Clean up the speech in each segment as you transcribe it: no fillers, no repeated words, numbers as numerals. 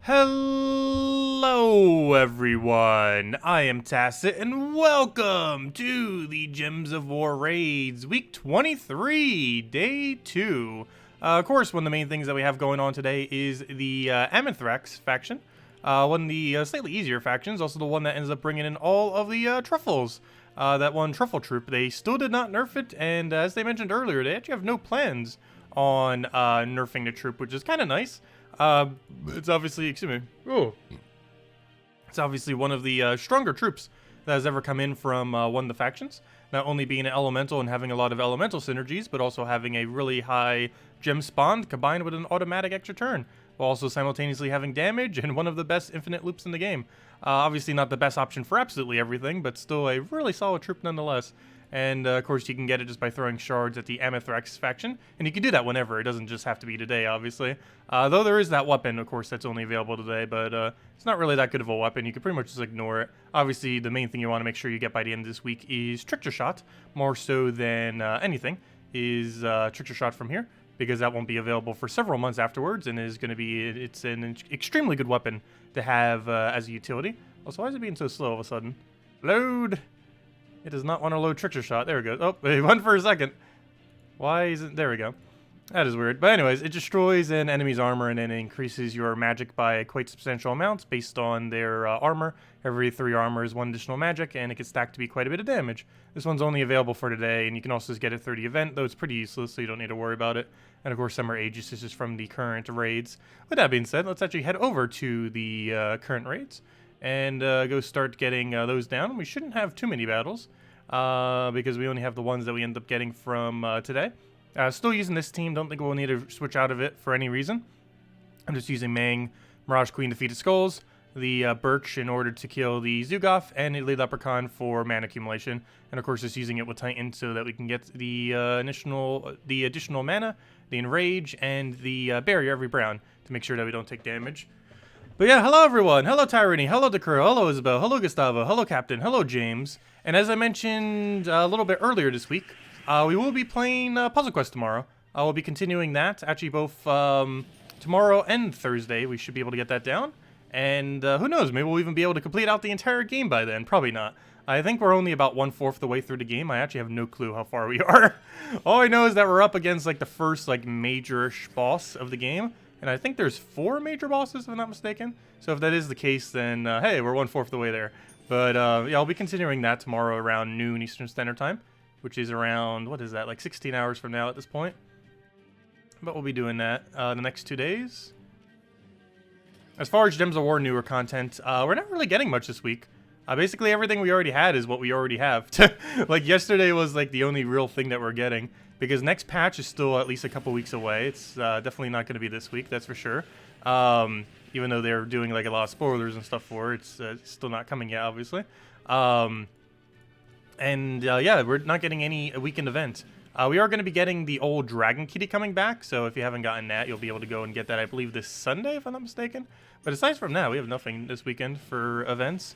Hello everyone, I am Tacet and welcome to the Gems of War Raids, week 23, day 2. Of course, one of the main things that we have going on today is the Amanithrax faction. One of the slightly easier factions, also the one that ends up bringing in all of the truffles. That one truffle troop, they still did not nerf it, and as they mentioned earlier, they actually have no plans on nerfing the troop, which is kind of nice. It's obviously, excuse me, it's obviously one of the stronger troops that has ever come in from one of the factions. Not only being an elemental and having a lot of elemental synergies, but also having a really high gem spawn combined with an automatic extra turn, while also simultaneously having damage and one of the best infinite loops in the game. Obviously not the best option for absolutely everything, but still a really solid troop nonetheless. And of course you can get it just by throwing shards at the Emeth Rex faction, and you can do that whenever, it doesn't just have to be today obviously. Though there is that weapon, of course, that's only available today, but it's not really that good of a weapon, you can pretty much just ignore it. Obviously the main thing you want to make sure you get by the end of this week is Trickster Shot, more so than anything, is Trickster Shot from here, because that won't be available for several months afterwards, and is going to be, it's an extremely good weapon to have as a utility. Also, why is it being so slow all of a sudden? Load! It does not want to load Trickster Shot. There we go. Oh, it went for a second. Why isn't... There we go. That is weird. But anyways, it destroys an enemy's armor and then it increases your magic by quite substantial amounts based on their armor. Every 3 armor is 1 additional magic, and it can stack to be quite a bit of damage. This one's only available for today, and you can also just get it through the event, though it's pretty useless, so you don't need to worry about it. And of course, some are Aegis, this is from the current raids. With that being said, let's actually head over to the current raids and go start getting those down. We shouldn't have too many battles because we only have the ones that we end up getting from today. Still using this team, don't think we'll need to switch out of it for any reason. I'm just using Mang, Mirage Queen, Defeated Skulls, the Birch in order to kill the Zugoff, and Elite Leprechaun for mana accumulation. And of course just using it with Titan so that we can get the additional mana, the Enrage, and the Barrier every brown to make sure that we don't take damage. But yeah, hello everyone, hello Tyranny, hello Decro, hello Isabel, hello Gustavo, hello Captain, hello James. And as I mentioned a little bit earlier this week, we will be playing Puzzle Quest tomorrow. We'll be continuing that, actually both tomorrow and Thursday. We should be able to get that down. And who knows, maybe we'll even be able to complete out the entire game by then. Probably not. I think we're only about 1/4 the way through the game. I actually have no clue how far we are. All I know is that we're up against like the first like major-ish boss of the game. And I think there's 4 major bosses, if I'm not mistaken. So if that is the case, then hey, we're 1/4 the way there. But yeah, I'll be continuing that tomorrow around noon Eastern Standard Time, which is around, what is that, like 16 hours from now at this point. But we'll be doing that the next 2 days. As far as Gems of War newer content, we're not really getting much this week. Basically everything we already had is what we already have. Like yesterday was like the only real thing that we're getting, because next patch is still at least a couple weeks away. It's definitely not going to be this week, that's for sure. Even though they're doing like a lot of spoilers and stuff for it, it's still not coming yet, obviously. And yeah, we're not getting any weekend event. We are going to be getting the old Dragon Kitty coming back, so if you haven't gotten that, you'll be able to go and get that, I believe, this Sunday, if I'm not mistaken. But aside from that, we have nothing this weekend for events.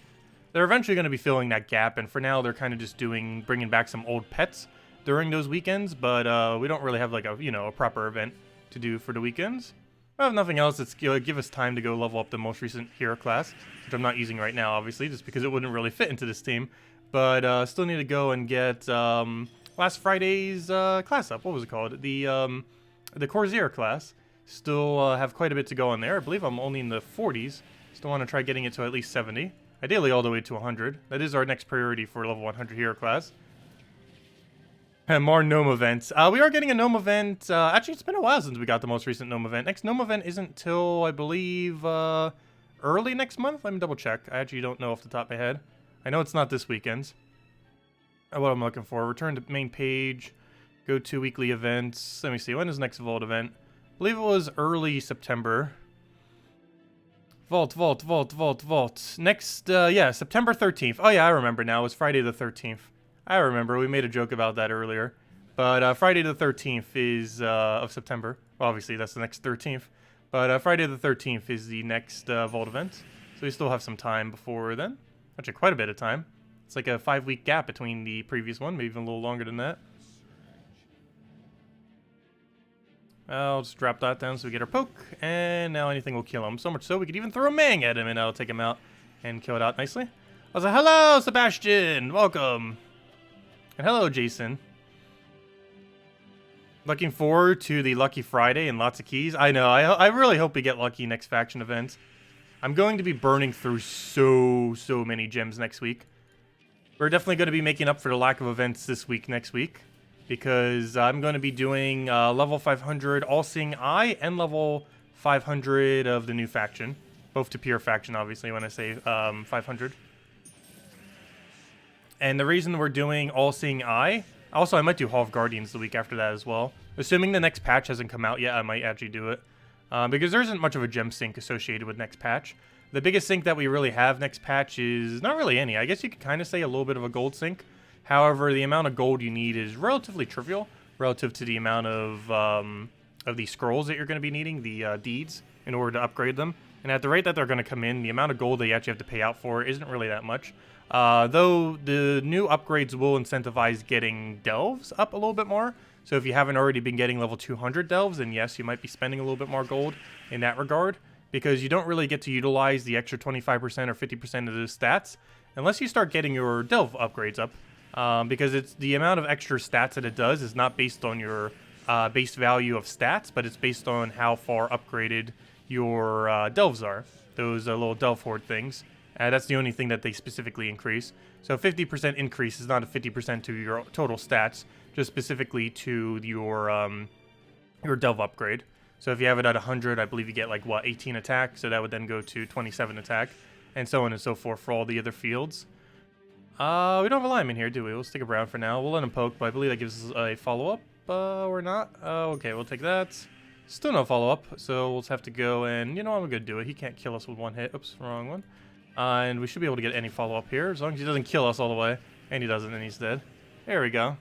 They're eventually going to be filling that gap, and for now, they're kind of just bringing back some old pets during those weekends, but we don't really have like a, you know, a proper event to do for the weekends. I have nothing else that's going to give us time to go level up the most recent hero class, which I'm not using right now, obviously, just because it wouldn't really fit into this team. But still need to go and get last Friday's class up. What was it called? The Corsair class. Still have quite a bit to go on there. I believe I'm only in the 40s. Still want to try getting it to at least 70. Ideally all the way to 100. That is our next priority for level 100 hero class. And more Gnome events. We are getting a Gnome event. Actually, it's been a while since we got the most recent Gnome event. Next Gnome event isn't till, I believe, early next month. Let me double check. I actually don't know off the top of my head. I know it's not this weekend. What I'm looking for. Return to main page. Go to weekly events. Let me see. When is next Vault event? I believe it was early September. Vault. Next, yeah, September 13th. Oh yeah, I remember now. It was Friday the 13th. I remember. We made a joke about that earlier. But Friday the 13th is of September. Well, obviously, that's the next 13th. But Friday the 13th is the next Vault event. So we still have some time before then. Actually, quite a bit of time. It's like a 5-week gap between the previous one, maybe even a little longer than that. I'll just drop that down so we get our poke, and now anything will kill him. So much so we could even throw a Mang at him and that'll take him out and kill it out nicely. I was like, hello, Sebastian! Welcome! And hello, Jason. Looking forward to the Lucky Friday and lots of keys. I know, I really hope we get lucky next faction event. I'm going to be burning through so many gems next week. We're definitely going to be making up for the lack of events this week, next week. Because I'm going to be doing level 500 All-Seeing Eye and level 500 of the new faction. Both to pure faction, obviously, when I say 500. And the reason we're doing All-Seeing Eye... Also, I might do Hall of Guardians the week after that as well. Assuming the next patch hasn't come out yet, I might actually do it. Because there isn't much of a gem sink associated with next patch. The biggest sink that we really have next patch is not really any. I guess you could kind of say a little bit of a gold sink. However, the amount of gold you need is relatively trivial relative to the amount of the scrolls that you're going to be needing, the deeds, in order to upgrade them. And at the rate that they're going to come in, the amount of gold that you actually have to pay out for isn't really that much. Though the new upgrades will incentivize getting delves up a little bit more. So if you haven't already been getting level 200 delves, then yes, you might be spending a little bit more gold in that regard. Because you don't really get to utilize the extra 25% or 50% of those stats unless you start getting your delve upgrades up. Because it's the amount of extra stats that it does is not based on your base value of stats, but it's based on how far upgraded your delves are. Those little delve horde things. That's the only thing that they specifically increase. So 50% increase is not a 50% to your total stats, just specifically to your delve upgrade. So if you have it at 100, I believe you get like, what, 18 attack? So that would then go to 27 attack, and so on and so forth for all the other fields. We don't have a lineman here, do we? We'll stick around for now. We'll let him poke, but I believe that gives us a follow-up, or not. Okay, we'll take that. Still no follow-up, so we'll just have to go and, you know, I'm gonna do it. He can't kill us with one hit. Oops, wrong one. And we should be able to get any follow-up here, as long as he doesn't kill us all the way. And he doesn't, and he's dead. There we go.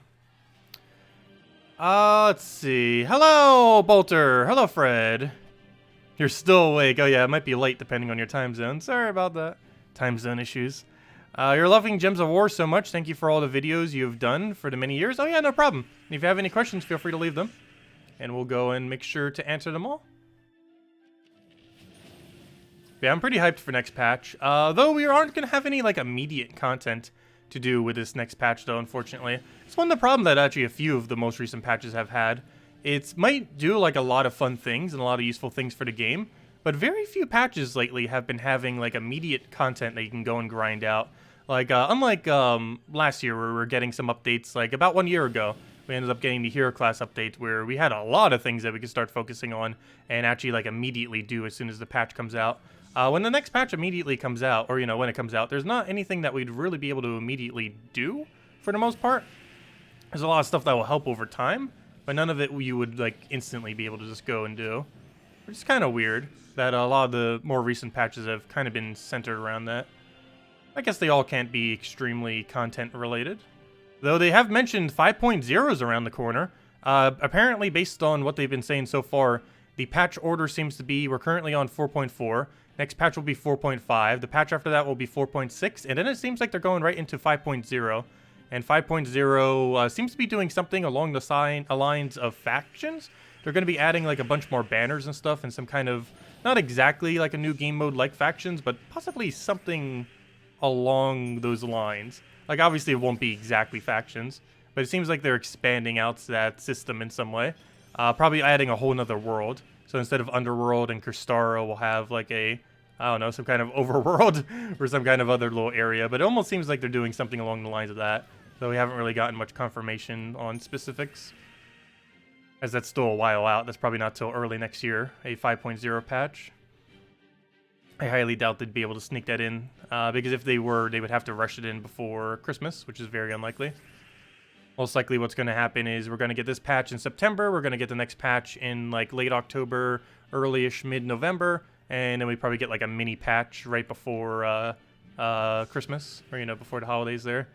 Let's see. Hello, Bolter. Hello, Fred. You're still awake. Oh, yeah, it might be late depending on your time zone. Sorry about that. Time zone issues. You're loving Gems of War so much. Thank you for all the videos you've done for the many years. Oh, yeah, no problem. And if you have any questions, feel free to leave them. And we'll go and make sure to answer them all. Yeah, I'm pretty hyped for next patch. Though we aren't going to have any, like, immediate content to do with this next patch, though, unfortunately. It's one of the problems that actually a few of the most recent patches have had. It might do, like, a lot of fun things and a lot of useful things for the game, but very few patches lately have been having, like, immediate content that you can go and grind out. Like, unlike last year where we were getting some updates, like, about 1 year ago, we ended up getting the hero class update where we had a lot of things that we could start focusing on and actually, like, immediately do as soon as the patch comes out. When the next patch immediately comes out, or, you know, when it comes out, there's not anything that we'd really be able to immediately do, for the most part. There's a lot of stuff that will help over time, but none of it you would, like, instantly be able to just go and do. Which is kind of weird, that a lot of the more recent patches have kind of been centered around that. I guess they all can't be extremely content-related. Though they have mentioned 5.0s around the corner. Apparently, based on what they've been saying so far, the patch order seems to be, we're currently on 4.4. Next patch will be 4.5. The patch after that will be 4.6. And then it seems like they're going right into 5.0. And 5.0 seems to be doing something along the lines of factions. They're going to be adding like a bunch more banners and stuff and some kind of, not exactly like a new game mode like factions, but possibly something along those lines. Like obviously it won't be exactly factions, but it seems like they're expanding out that system in some way. Probably adding a whole nother world. So instead of Underworld and Crystara, we'll have like a, I don't know, some kind of overworld or some kind of other little area. But it almost seems like they're doing something along the lines of that. Though we haven't really gotten much confirmation on specifics. As that's still a while out. That's probably not till early next year, a 5.0 patch. I highly doubt they'd be able to sneak that in. Because if they were, they would have to rush it in before Christmas, which is very unlikely. Most likely what's going to happen is we're going to get this patch in September. We're going to get the next patch in like late October, early-ish mid-November. And then we probably get like a mini patch right before Christmas. Or, you know, before the holidays there.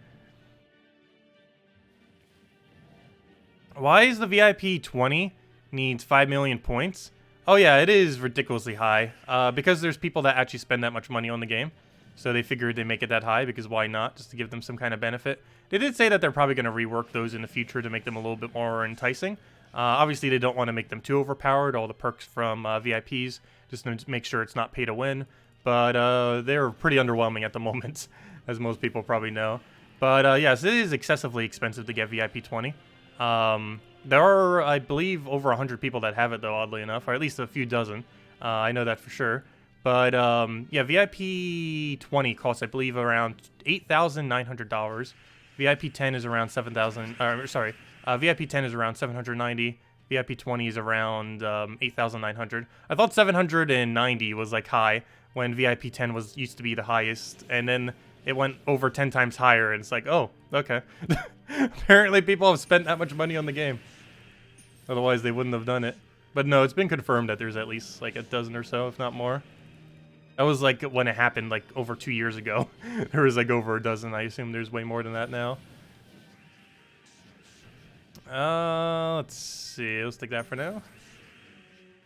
Why is the VIP 20 needs 5 million points? Oh yeah, it is ridiculously high. Because there's people that actually spend that much money on the game. So they figured they'd make it that high, because why not? Just to give them some kind of benefit. They did say that they're probably going to rework those in the future to make them a little bit more enticing. Obviously, they don't want to make them too overpowered, all the perks from VIPs, just to make sure it's not pay to win. But they're pretty underwhelming at the moment, as most people probably know. But yes, it is excessively expensive to get VIP 20. There are, I believe, over 100 people that have it, though, oddly enough, or at least a few dozen. I know that for sure. But yeah, VIP 20 costs, I believe, around $8,900. VIP 10 is around 7,000. Sorry, VIP 10 is around 790. VIP 20 is around 8,900. I thought 790 was like high when VIP 10 used to be the highest, and then it went over 10 times higher, and it's like, oh, okay. Apparently, people have spent that much money on the game. Otherwise, they wouldn't have done it. But no, it's been confirmed that there's at least like a dozen or so, if not more. That was like when it happened like over 2 years ago. There was like over a dozen. I assume there's way more than that now. Let's see. Let's take that for now.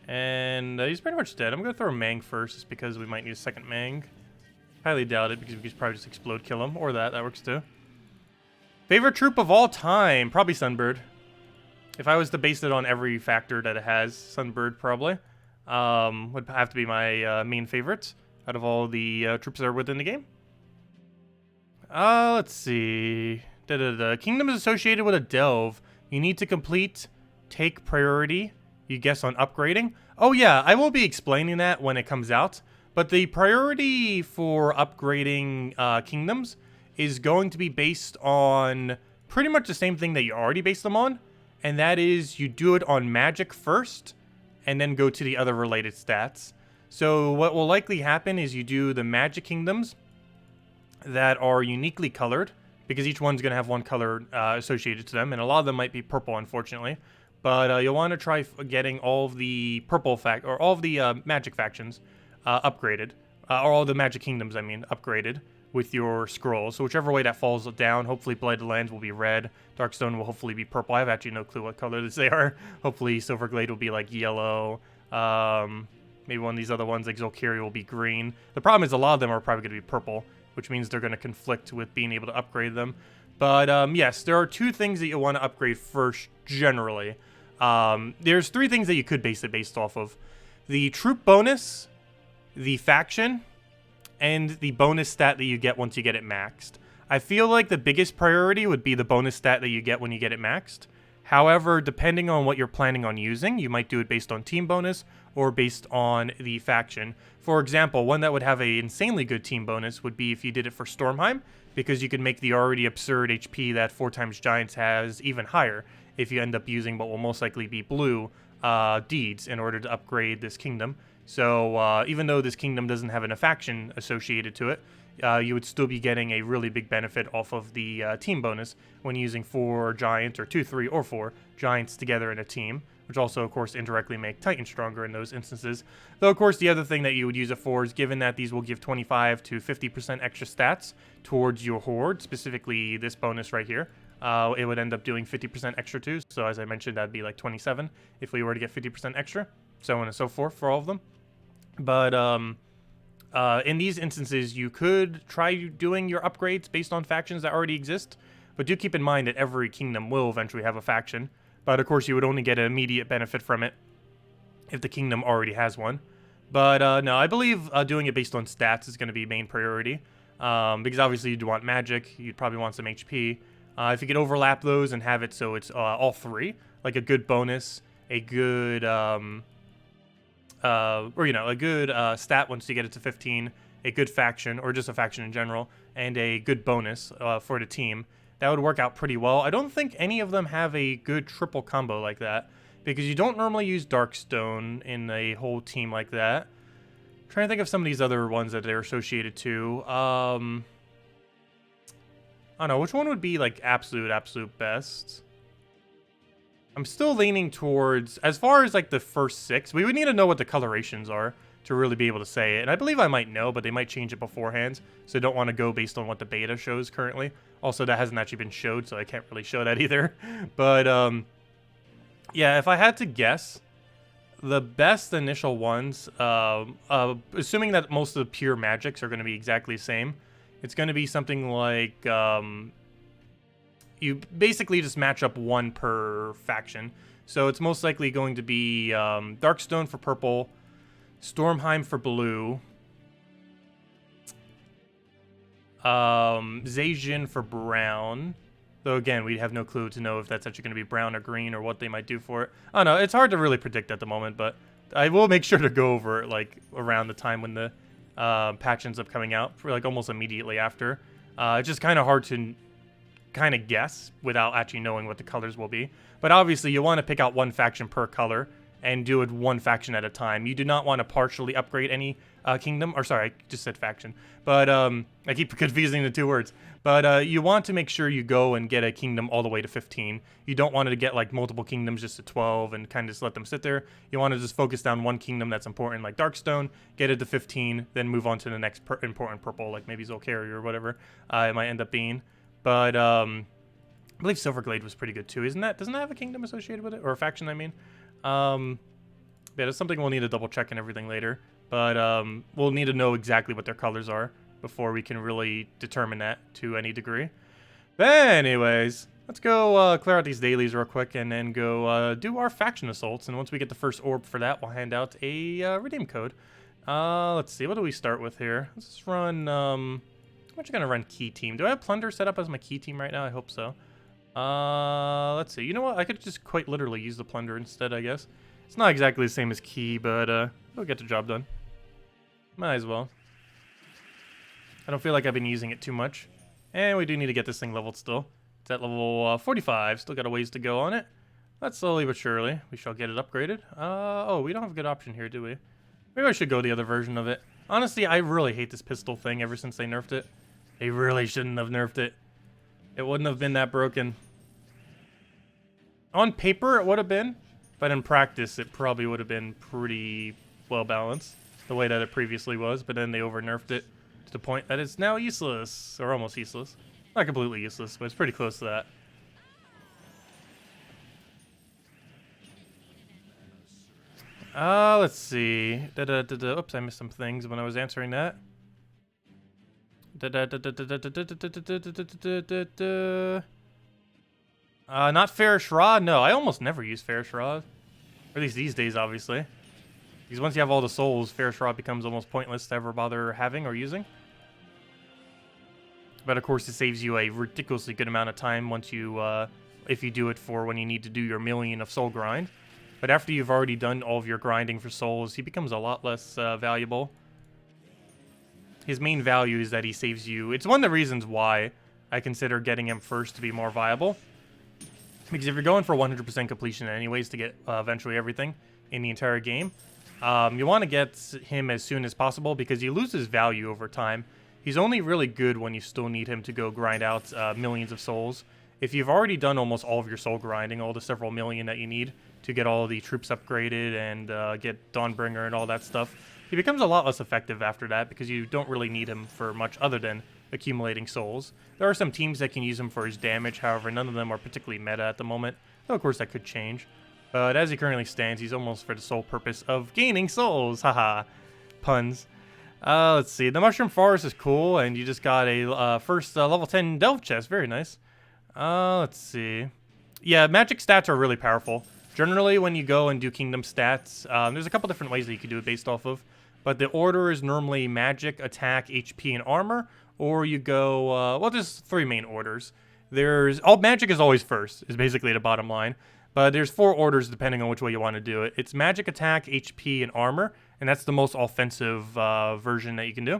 And he's pretty much dead. I'm going to throw a Mang first just because we might need a second Mang. Highly doubt it because we could probably just explode kill him. Or that works too. Favorite troop of all time? Probably Sunbird. If I was to base it on every factor that it has, Sunbird probably. Would have to be my main favorite out of all the troops that are within the game. Let's see. Kingdoms associated with a delve. You need to complete, take priority. You guess on upgrading. Oh yeah, I will be explaining that when it comes out. But the priority for upgrading kingdoms is going to be based on pretty much the same thing that you already based them on. And that is you do it on magic first, and then go to the other related stats. So what will likely happen is you do the magic kingdoms that are uniquely colored, because each one's going to have one color associated to them, and a lot of them might be purple, unfortunately. But you'll want to try getting all of the purple all of the magic factions upgraded, or all the magic kingdoms, I mean, upgraded with your scrolls. So whichever way that falls down, hopefully Blighted Lands will be red, Darkstone will hopefully be purple. I have actually no clue what colors they are. Hopefully Silverglade will be like yellow. Maybe one of these other ones like Zolkiri will be green. The problem is a lot of them are probably going to be purple, which means they're going to conflict with being able to upgrade them. But yes, there are two things that you want to upgrade first generally. There's three things that you could base it based off of. The troop bonus, the faction, and the bonus stat that you get once you get it maxed. I feel like the biggest priority would be the bonus stat that you get when you get it maxed. However, depending on what you're planning on using, you might do it based on team bonus or based on the faction. For example, one that would have an insanely good team bonus would be if you did it for Stormheim, because you could make the already absurd HP that 4x Giants has even higher if you end up using what will most likely be blue deeds in order to upgrade this kingdom. So even though this kingdom doesn't have a faction associated to it, you would still be getting a really big benefit off of the team bonus when using 4 giants, or 2, 3, or 4 giants together in a team, which also, of course, indirectly make Titans stronger in those instances. Though, of course, the other thing that you would use it for is, given that these will give 25 to 50% extra stats towards your horde, specifically this bonus right here, it would end up doing 50% extra too. So as I mentioned, that'd be like 27 if we were to get 50% extra, so on and so forth for all of them. But in these instances, you could try doing your upgrades based on factions that already exist, but do keep in mind that every kingdom will eventually have a faction. But of course, you would only get an immediate benefit from it if the kingdom already has one. But no, I believe doing it based on stats is going to be main priority, because obviously you'd want magic, you'd probably want some HP. If you could overlap those and have it so it's all three, like a good bonus, a good a good stat once you get it to 15, a good faction, or just a faction in general, and a good bonus for the team, that would work out pretty well. I don't think any of them have a good triple combo like that, because you don't normally use Darkstone in a whole team like that. I'm trying to think of some of these other ones that they're associated to. I don't know, which one would be like absolute best? I'm still leaning towards, as far as like the first 6, we would need to know what the colorations are to really be able to say it. And I believe I might know, but they might change it beforehand. So I don't want to go based on what the beta shows currently. Also, that hasn't actually been showed, so I can't really show that either. But yeah, if I had to guess, the best initial ones, assuming that most of the pure magics are going to be exactly the same, it's going to be something like you basically just match up one per faction. So it's most likely going to be Darkstone for purple, Stormheim for blue, Zacian for brown. Though again, we have no clue to know if that's actually going to be brown or green or what they might do for it. I don't know. It's hard to really predict at the moment, but I will make sure to go over it like around the time when the patch ends up coming out, for like almost immediately after. It's just kind of hard to kind of guess without actually knowing what the colors will be. But obviously, you want to pick out one faction per color and do it one faction at a time. You do not want to partially upgrade any kingdom. Or sorry, I just said faction. But I keep confusing the two words. But you want to make sure you go and get a kingdom all the way to 15. You don't want to get like multiple kingdoms just to 12 and kind of just let them sit there. You want to just focus down one kingdom that's important, like Darkstone, get it to 15, then move on to the next important purple, like maybe Zolcaria or whatever it might end up being. But I believe Silverglade was pretty good too, isn't that? Doesn't that have a kingdom associated with it? Or a faction, I mean. Yeah, that's something we'll need to double check and everything later. But we'll need to know exactly what their colors are before we can really determine that to any degree. But anyways, let's go clear out these dailies real quick and then go do our faction assaults. And once we get the first orb for that, we'll hand out a redeem code. Let's see, what do we start with here? Let's just run, I'm actually going to run key team. Do I have plunder set up as my key team right now? I hope so. Let's see. You know what? I could just quite literally use the plunder instead, I guess. It's not exactly the same as key, but it'll get the job done. Might as well. I don't feel like I've been using it too much. And we do need to get this thing leveled still. It's at level 45. Still got a ways to go on it. But slowly but surely, we shall get it upgraded. Oh, we don't have a good option here, do we? Maybe I should go the other version of it. Honestly, I really hate this pistol thing ever since they nerfed it. They really shouldn't have nerfed it. It wouldn't have been that broken. On paper, it would have been. But in practice, it probably would have been pretty well balanced. The way that it previously was. But then they over-nerfed it to the point that it's now useless. Or almost useless. Not completely useless, but it's pretty close to that. Let's see. Oops, I missed some things when I was answering that. Not Fairish Rod? No, I almost never use Fairish Rod. Or at least these days, obviously. Because once you have all the souls, Fairish Rod becomes almost pointless to ever bother having or using. But of course, it saves you a ridiculously good amount of time once you, if you do it for when you need to do your million of soul grind. But after you've already done all of your grinding for souls, he becomes a lot less valuable. His main value is that he saves you. It's one of the reasons why I consider getting him first to be more viable. Because if you're going for 100% completion anyways to get eventually everything in the entire game, you want to get him as soon as possible because he loses value over time. He's only really good when you still need him to go grind out millions of souls. If you've already done almost all of your soul grinding, all the several million that you need to get all of the troops upgraded and get Dawnbringer and all that stuff, he becomes a lot less effective after that because you don't really need him for much other than accumulating souls. There are some teams that can use him for his damage, however, none of them are particularly meta at the moment. Though, of course, that could change. But as he currently stands, he's almost for the sole purpose of gaining souls. Haha. Puns. Let's see. The Mushroom Forest is cool, and you just got a first level 10 Delve chest. Very nice. Let's see. Yeah, magic stats are really powerful. Generally, when you go and do kingdom stats, there's a couple different ways that you can do it based off of. But the order is normally magic, attack, HP, and armor. Or you go, well, there's three main orders. Magic is always first, is basically the bottom line. But there's 4 orders depending on which way you want to do it. It's magic, attack, HP, and armor. And that's the most offensive version that you can do.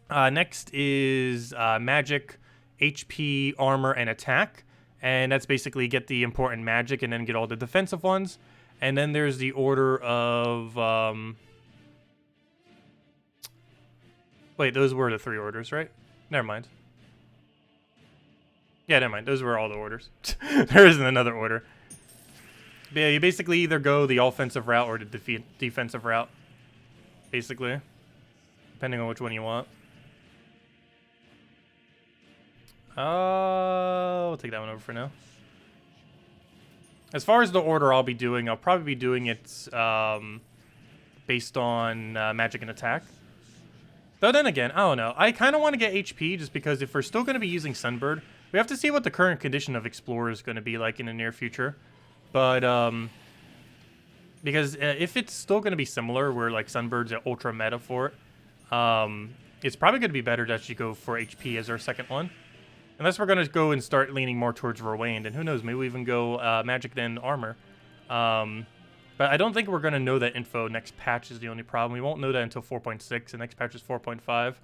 Next is magic, HP, armor, and attack. And that's basically get the important magic and then get all the defensive ones. And then there's the order of... Wait, those were the 3 orders, right? Never mind. Yeah, never mind. Those were all the orders. There isn't another order. But yeah, you basically either go the offensive route or the defensive route. Basically. Depending on which one you want. We'll take that one over for now. As far as the order I'll be doing, I'll probably be doing it based on magic and attack. Though then again, I don't know. I kind of want to get HP just because if we're still going to be using Sunbird, we have to see what the current condition of Explorer is going to be like in the near future. But because if it's still going to be similar, where like Sunbird's an ultra meta for it, it's probably going to be better to actually go for HP as our second one. Unless we're going to go and start leaning more towards Rowaned, and who knows, maybe we even go Magic then Armor. But I don't think we're going to know that info next patch is the only problem. We won't know that until 4.6, and next patch is 4.5.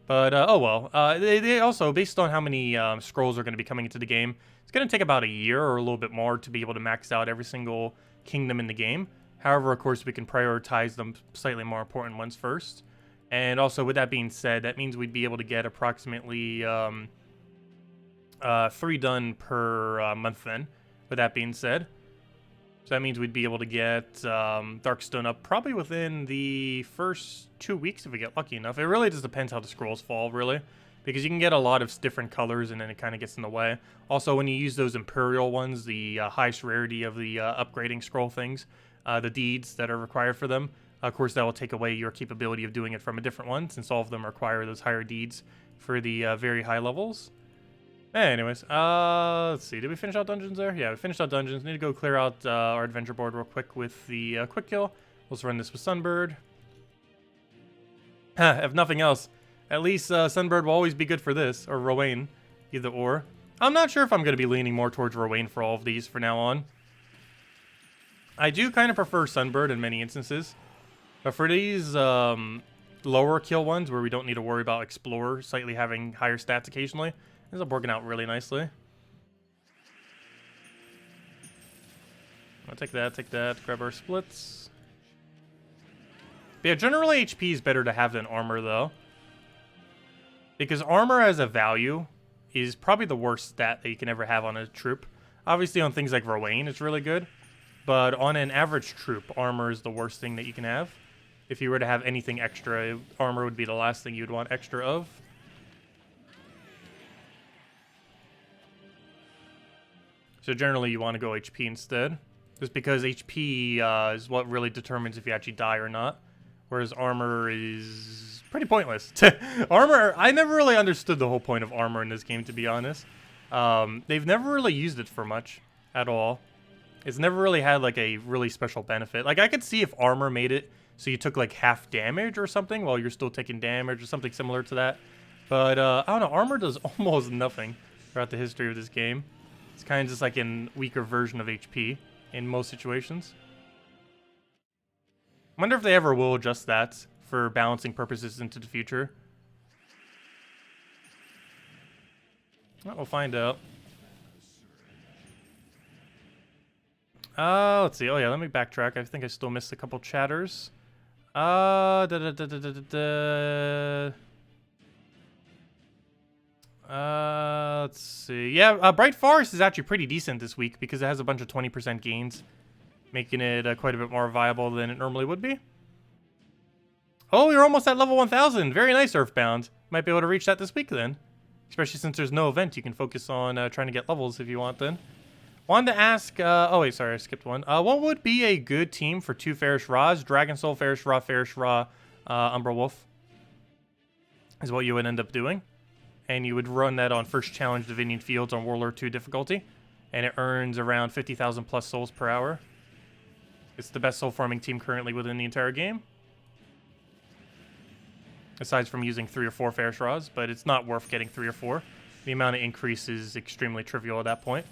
But, oh well. They also, based on how many scrolls are going to be coming into the game, it's going to take about a year or a little bit more to be able to max out every single kingdom in the game. However, of course, we can prioritize them slightly more important ones first. And also, with that being said, that means we'd be able to get approximately 3 done per month then, with that being said. So that means we'd be able to get Darkstone up probably within the first 2 weeks if we get lucky enough. It really just depends how the scrolls fall, really. Because you can get a lot of different colors and then it kind of gets in the way. Also, when you use those Imperial ones, the highest rarity of the upgrading scroll things, the deeds that are required for them, of course that will take away your capability of doing it from a different one, since all of them require those higher deeds for the very high levels. Anyways, let's see. Did we finish out dungeons there? Yeah, we finished out dungeons. Need to go clear out our adventure board real quick with the quick kill. Let's run this with Sunbird. If nothing else, at least Sunbird will always be good for this, or Rowaned, either or. I'm not sure if I'm going to be leaning more towards Rowaned for all of these for now on. I do kind of prefer Sunbird in many instances, but for these lower kill ones where we don't need to worry about Explorer slightly having higher stats occasionally, ends up working out really nicely. I'll take that, grab our splits. But yeah, generally HP is better to have than armor though. Because armor as a value is probably the worst stat that you can ever have on a troop. Obviously on things like Rowaned it's really good. But on an average troop, armor is the worst thing that you can have. If you were to have anything extra, armor would be the last thing you'd want extra of. So generally you want to go HP instead, just because HP is what really determines if you actually die or not, whereas armor is pretty pointless. Armor, I never really understood the whole point of armor in this game, to be honest. They've never really used it for much at all. It's never really had like a really special benefit. Like I could see if armor made it so you took like half damage or something while you're still taking damage or something similar to that. But I don't know, armor does almost nothing throughout the history of this game. It's kind of just like a weaker version of HP in most situations. I wonder if they ever will adjust that for balancing purposes into the future. Well, we'll find out. Let's see. Oh yeah, let me backtrack. I think I still missed a couple chatters. Let's see. Yeah, Bright Forest is actually pretty decent this week because it has a bunch of 20% gains, making it quite a bit more viable than it normally would be. Oh, you're almost at level 1000. Very nice, Earthbound. Might be able to reach that this week then. Especially since there's no event, you can focus on trying to get levels if you want then. Wanted to ask, oh wait, sorry, I skipped one. What would be a good team for 2 Fairish Ras? Dragon Soul, Fairish Ra, Umbra Wolf is what you would end up doing. And you would run that on First Challenge Divinian Fields on Warlord 2 difficulty. And it earns around 50,000 plus souls per hour. It's the best soul farming team currently within the entire game. Aside from using 3 or 4 Fairish Ras, but it's not worth getting 3 or 4. The amount of increase is extremely trivial at that point.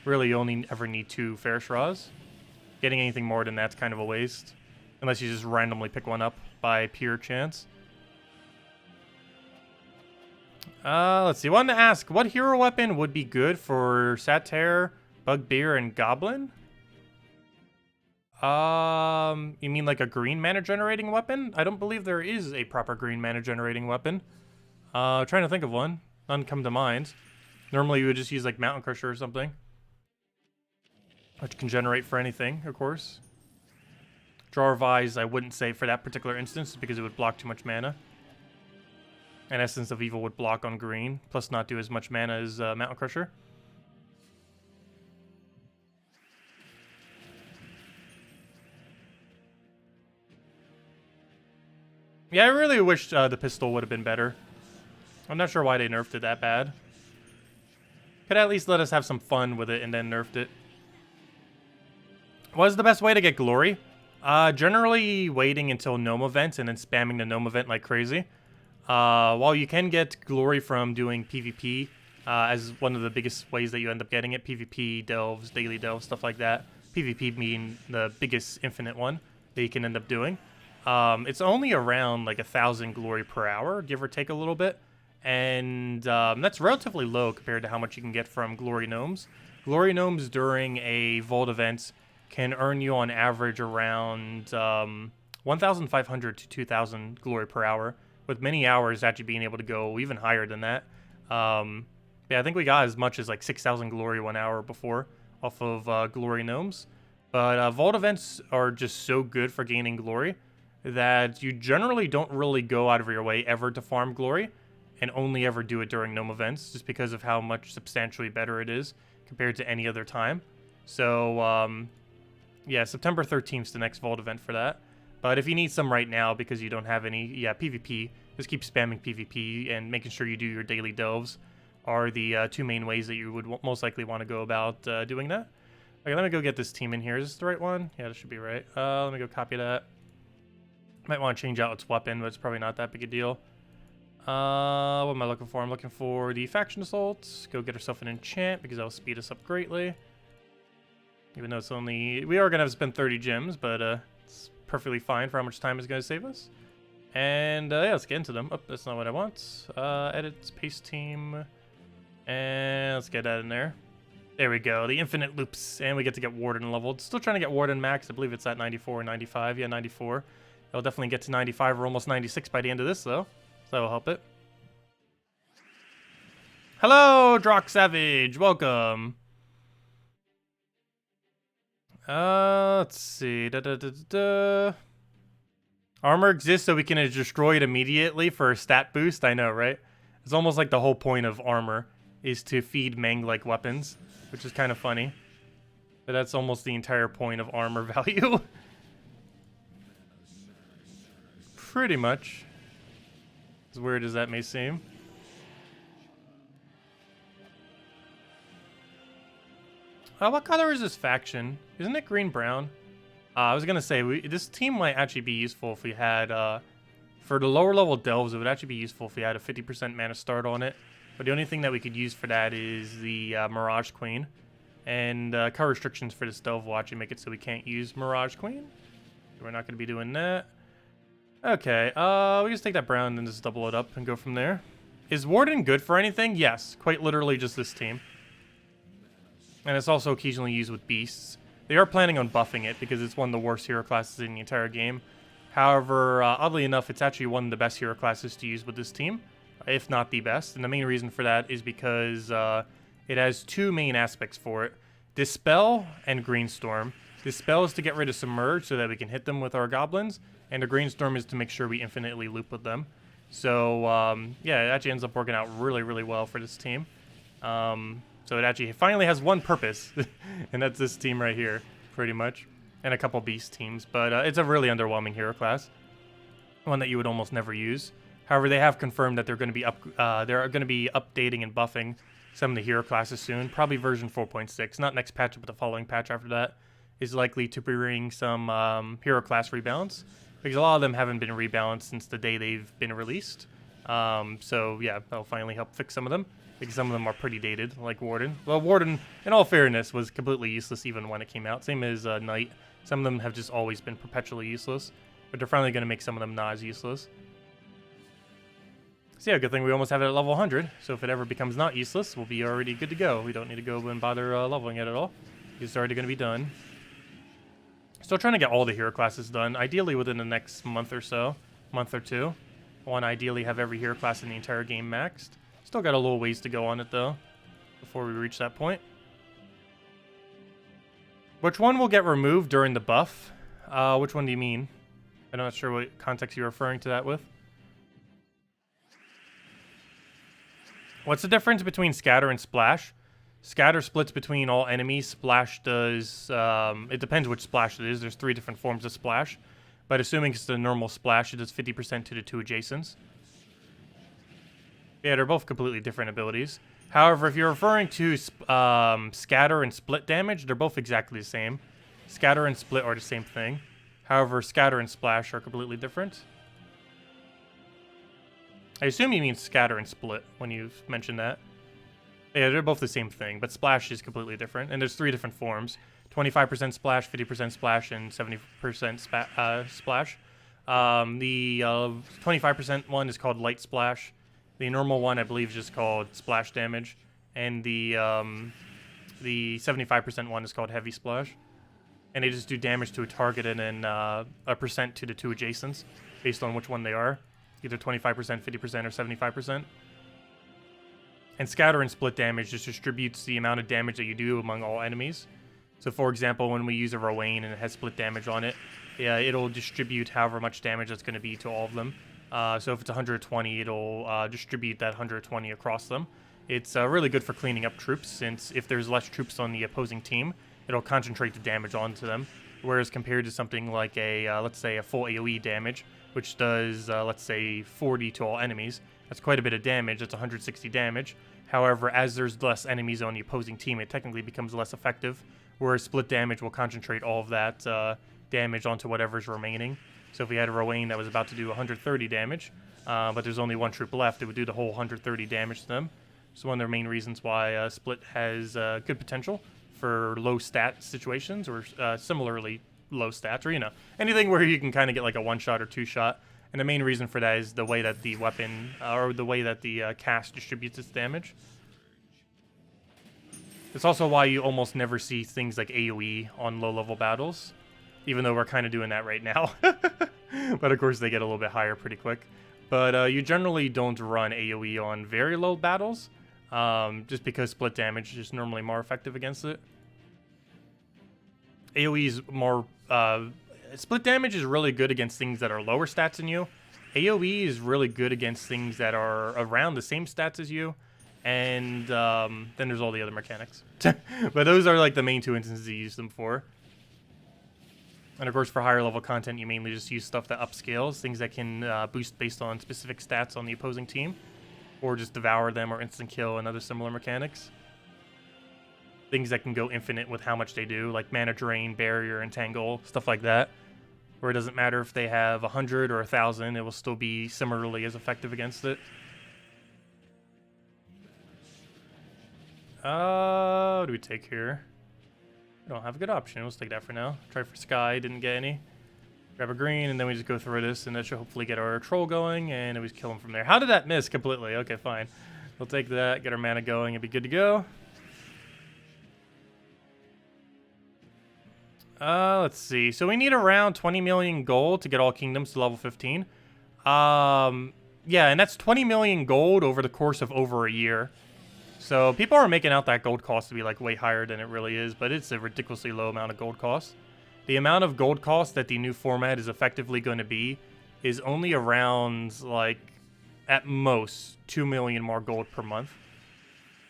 Really, you only ever need 2 Fairish Ras. Getting anything more than that's kind of a waste. Unless you just randomly pick one up by pure chance. Let's see. Wanted to ask, what hero weapon would be good for Satyr, Bugbear, and Goblin? You mean like a green mana generating weapon? I don't believe there is a proper green mana generating weapon. Trying to think of one. None come to mind. Normally you would just use like Mountain Crusher or something, which can generate for anything, of course. Drawer Vise, I wouldn't say for that particular instance because it would block too much mana. And Essence of Evil would block on green, plus not do as much mana as Mountain Crusher. Yeah, I really wish the pistol would have been better. I'm not sure why they nerfed it that bad. Could at least let us have some fun with it and then nerfed it. What is the best way to get glory? Generally waiting until Gnome event and then spamming the Gnome event like crazy. While you can get glory from doing PvP as one of the biggest ways that you end up getting it, PvP, delves, daily delves, stuff like that. PvP being the biggest infinite one that you can end up doing. It's only around like 1,000 glory per hour, give or take a little bit. And that's relatively low compared to how much you can get from glory gnomes. Glory gnomes during a vault event can earn you on average around 1,500 to 2,000 glory per hour, with many hours actually being able to go even higher than that. Yeah, I think we got as much as like 6,000 glory 1 hour before off of glory gnomes. But vault events are just so good for gaining glory that you generally don't really go out of your way ever to farm glory, and only ever do it during gnome events, just because of how much substantially better it is compared to any other time. So, yeah, September 13th is the next vault event for that. But if you need some right now because you don't have any, yeah, PvP, just keep spamming PvP and making sure you do your daily delves are the two main ways that you would most likely want to go about doing that. Okay, let me go get this team in here. Is this the right one? Yeah, this should be right. Let me go copy that. Might want to change out its weapon, but it's probably not that big a deal. What am I looking for? I'm looking for the faction assault. Go get herself an enchant because that'll speed us up greatly. Even though it's only... We are going to have to spend 30 gems, but it's perfectly fine for how much time it's going to save us. And yeah, let's get into them. Oh, that's not what I want. Edit, paste team. And let's get that in there. There we go. The infinite loops. And we get to get Warden leveled. Still trying to get Warden max. I believe it's at 94 or 95. Yeah, 94. It'll definitely get to 95 or almost 96 by the end of this, though. So that will help it. Hello, Drock Savage. Welcome. Let's see. Armor exists so we can destroy it immediately for a stat boost. I know, right? It's almost like the whole point of armor is to feed Mang-like weapons, which is kind of funny. But that's almost the entire point of armor value. Pretty much. As weird as that may seem. What color is this faction? Isn't it green-brown? I was going to say, this team might actually be useful if we had... for the lower level delves, it would actually be useful if we had a 50% mana start on it. But the only thing that we could use for that is the Mirage Queen. And color restrictions for this delve will actually make it so we can't use Mirage Queen. So we're not going to be doing that. Okay, we just take that brown and just double it up and go from there. Is Warden good for anything? Yes, quite literally just this team. And it's also occasionally used with beasts. They are planning on buffing it because it's one of the worst hero classes in the entire game. However, oddly enough, it's actually one of the best hero classes to use with this team, if not the best. And the main reason for that is because it has two main aspects for it. Dispel and Greenstorm. Dispel is to get rid of Submerge so that we can hit them with our goblins, and the Greenstorm is to make sure we infinitely loop with them. So, yeah, it actually ends up working out really, really well for this team. So it actually finally has one purpose, and that's this team right here, pretty much. And a couple beast teams, but it's a really underwhelming hero class. One that you would almost never use. However, they have confirmed that they're going to be updating and buffing some of the hero classes soon, probably version 4.6. Not next patch, but the following patch after that is likely to bring some hero class rebalance, because a lot of them haven't been rebalanced since the day they've been released. So yeah, that'll finally help fix some of them, because some of them are pretty dated, like Warden. Well, Warden, in all fairness, was completely useless even when it came out. Same as Knight. Some of them have just always been perpetually useless, but they're finally going to make some of them not as useless. So yeah, good thing we almost have it at level 100, so if it ever becomes not useless, we'll be already good to go. We don't need to go and bother leveling it at all. It's already going to be done. Still trying to get all the hero classes done, ideally within the next month or so, month or two. I want to ideally have every hero class in the entire game maxed. Still got a little ways to go on it though, before we reach that point. Which one will get removed during the buff? Which one do you mean? I'm not sure what context you're referring to that with. What's the difference between Scatter and Splash? Scatter splits between all enemies. Splash does... it depends which Splash it is. There's 3 different forms of Splash. But assuming it's the normal Splash, it does 50% to the 2 adjacents. Yeah, they're both completely different abilities. However, if you're referring to Scatter and Split damage, they're both exactly the same. Scatter and Split are the same thing. However, Scatter and Splash are completely different. I assume you mean Scatter and Split when you've mentioned that. Yeah, they're both the same thing, but Splash is completely different. And there's 3 different forms. 25% Splash, 50% Splash, and 70% Splash. The 25% one is called Light Splash. The normal one, I believe, is just called Splash Damage. And the 75% one is called Heavy Splash. And they just do damage to a target and then a percent to the 2 adjacents, based on which one they are. Either 25%, 50%, or 75%. And Scatter and Split damage just distributes the amount of damage that you do among all enemies. So for example, when we use a Rowan and it has split damage on it, yeah, it'll distribute however much damage that's going to be to all of them. So if it's 120, it'll distribute that 120 across them. It's really good for cleaning up troops, since if there's less troops on the opposing team, it'll concentrate the damage onto them. Whereas compared to something like a, let's say, a full AoE damage, which does, let's say, 40 to all enemies, that's quite a bit of damage. That's 160 damage. However, as there's less enemies on the opposing team, it technically becomes less effective. Whereas split damage will concentrate all of that damage onto whatever's remaining. So if we had a Rowan that was about to do 130 damage, but there's only 1 troop left, it would do the whole 130 damage to them. So one of the main reasons why split has good potential for low stat situations, or similarly low stats, or, you know, anything where you can kind of get like a 1-shot or 2-shot. And the main reason for that is the way that the weapon, or the way that the cast distributes its damage. It's also why you almost never see things like AoE on low-level battles, even though we're kind of doing that right now. But of course they get a little bit higher pretty quick. But you generally don't run AoE on very low battles, just because split damage is just normally more effective against it. AoE is more... split damage is really good against things that are lower stats than you. AoE is really good against things that are around the same stats as you. And then there's all the other mechanics. But those are like the main 2 instances you use them for. And of course, for higher level content, you mainly just use stuff that upscales, things that can boost based on specific stats on the opposing team, or just devour them or instant kill and other similar mechanics. Things that can go infinite with how much they do, like mana drain, barrier, entangle, stuff like that. Where it doesn't matter if they have 100 or 1,000, it will still be similarly as effective against it. What do we take here? We don't have a good option. Let's take that for now. Try for Sky, didn't get any. Grab a green, and then we just go through this, and that should hopefully get our troll going, and then we just kill him from there. How did that miss completely? Okay, fine. We'll take that, get our mana going, and be good to go. Let's see. So we need around 20 million gold to get all kingdoms to level 15. Yeah, and that's 20 million gold over the course of over a year. So people are making out that gold cost to be like way higher than it really is, but it's a ridiculously low amount of gold cost. The amount of gold cost that the new format is effectively going to be is only around, like, at most 2 million more gold per month.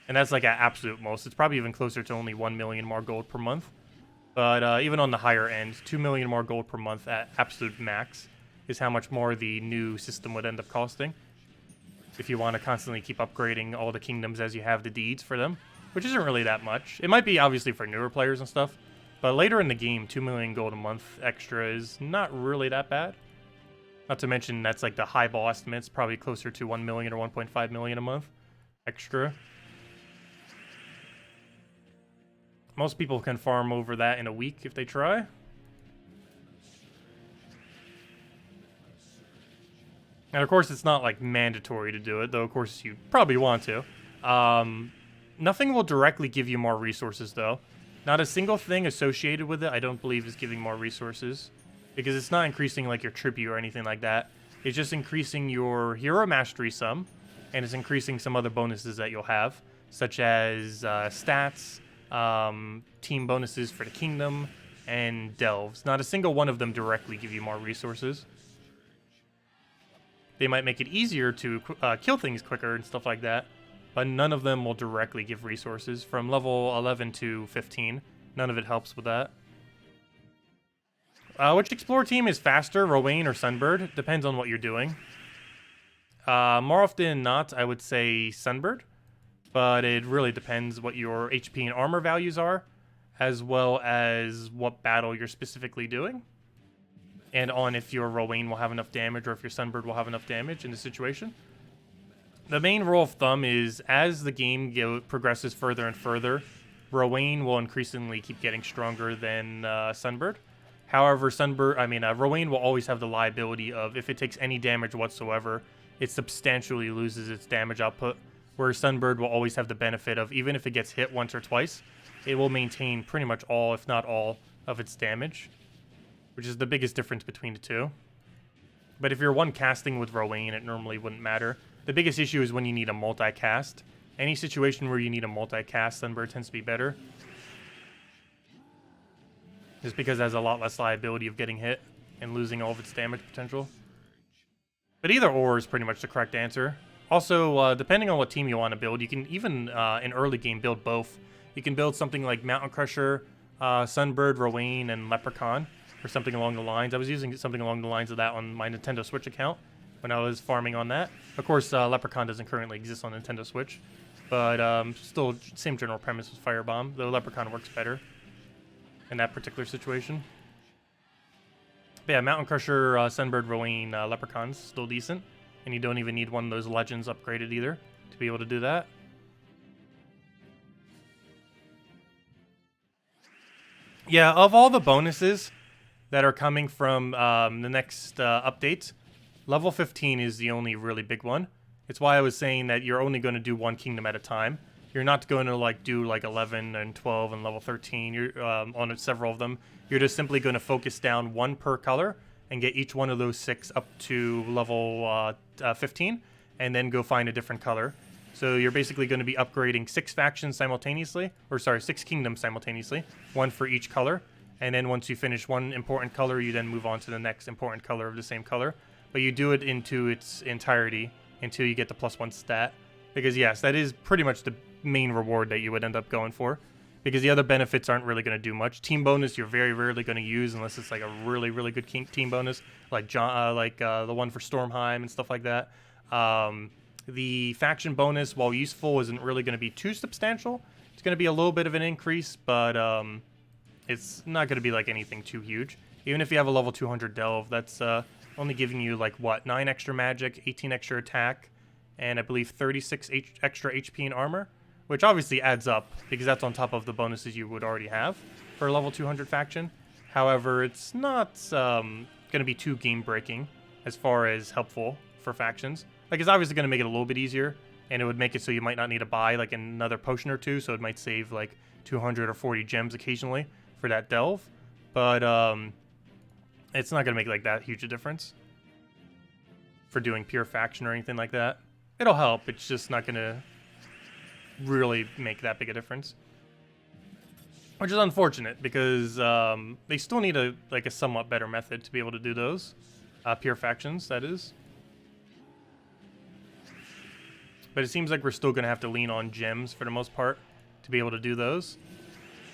And that's like at absolute most. It's probably even closer to only 1 million more gold per month. But even on the higher end, 2 million more gold per month at absolute max is how much more the new system would end up costing. If you want to constantly keep upgrading all the kingdoms as you have the deeds for them, which isn't really that much. It might be obviously for newer players and stuff, but later in the game, 2 million gold a month extra is not really that bad. Not to mention that's like the high ball estimates, probably closer to 1 million or 1.5 million a month extra. Most people can farm over that in a week if they try. And of course, it's not like mandatory to do it, though of course you probably want to. Nothing will directly give you more resources, though. Not a single thing associated with it, I don't believe, is giving more resources. Because it's not increasing like your tribute or anything like that. It's just increasing your hero mastery sum, and it's increasing some other bonuses that you'll have, such as stats, team bonuses for the kingdom, and delves. Not a single one of them directly give you more resources. They might make it easier to kill things quicker and stuff like that, but none of them will directly give resources. From level 11 to 15, none of it helps with that. Which Explorer team is faster, Rowan or Sunbird? Depends on what you're doing. More often than not, I would say Sunbird, but it really depends what your HP and armor values are. as well as what battle you're specifically doing, and on if your Rowan will have enough damage or if your Sunbird will have enough damage in the situation. The main rule of thumb is as the game progresses further and further, Rowan will increasingly keep getting stronger than Sunbird. However, Rowan will always have the liability of if it takes any damage whatsoever, it substantially loses its damage output, where Sunbird will always have the benefit of even if it gets hit once or twice, it will maintain pretty much all, if not all, of its damage, which is the biggest difference between the two. But if you're one casting with Rowan, it normally wouldn't matter. The biggest issue is when you need a multicast. Any situation where you need a multicast, Sunbird tends to be better. Just because it has a lot less liability of getting hit and losing all of its damage potential. But either or is pretty much the correct answer. Also, depending on what team you want to build, you can even, in early game, build both. You can build something like Mountain Crusher, Sunbird, Rowan, and Leprechaun, or something along the lines. I was using something along the lines of that on my Nintendo Switch account when I was farming on that. Of course, Leprechaun doesn't currently exist on Nintendo Switch, but still same general premise as Firebomb, though Leprechaun works better in that particular situation. But yeah, Mountain Crusher, Sunbird, Rowan, Leprechaun's still decent, and you don't even need one of those legends upgraded either to be able to do that. Yeah, of all the bonuses that are coming from the next update, level 15 is the only really big one. It's why I was saying that you're only going to do one kingdom at a time. You're not going to like do like 11 and 12 and level 13. You're on several of them. You're just simply going to focus down one per color and get each one of those 6 up to level 15, and then go find a different color. So you're basically going to be upgrading 6 factions simultaneously, or sorry, 6 kingdoms simultaneously, one for each color. And then once you finish one important color, you then move on to the next important color of the same color. But you do it into its entirety until you get the +1 stat. Because yes, that is pretty much the main reward that you would end up going for. Because the other benefits aren't really going to do much. Team bonus you're very rarely going to use unless it's like a really, really good team bonus, like the one for Stormheim and stuff like that. The faction bonus, while useful, isn't really going to be too substantial. It's going to be a little bit of an increase, but it's not going to be like anything too huge. Even if you have a level 200 Delve, that's only giving you like, what, 9 extra magic, 18 extra attack, and I believe 36 extra HP and armor, which obviously adds up because that's on top of the bonuses you would already have for a level 200 faction. However, it's not going to be too game-breaking as far as helpful for factions. Like, it's obviously going to make it a little bit easier, and it would make it so you might not need to buy like another potion or two, so it might save like 200 or 40 gems occasionally for that delve. But it's not going to make like that huge a difference for doing pure faction or anything like that. It'll help, it's just not going to really make that big a difference. Which is unfortunate, because they still need a somewhat better method to be able to do those. Pure factions, that is. But it seems like we're still going to have to lean on gems for the most part to be able to do those.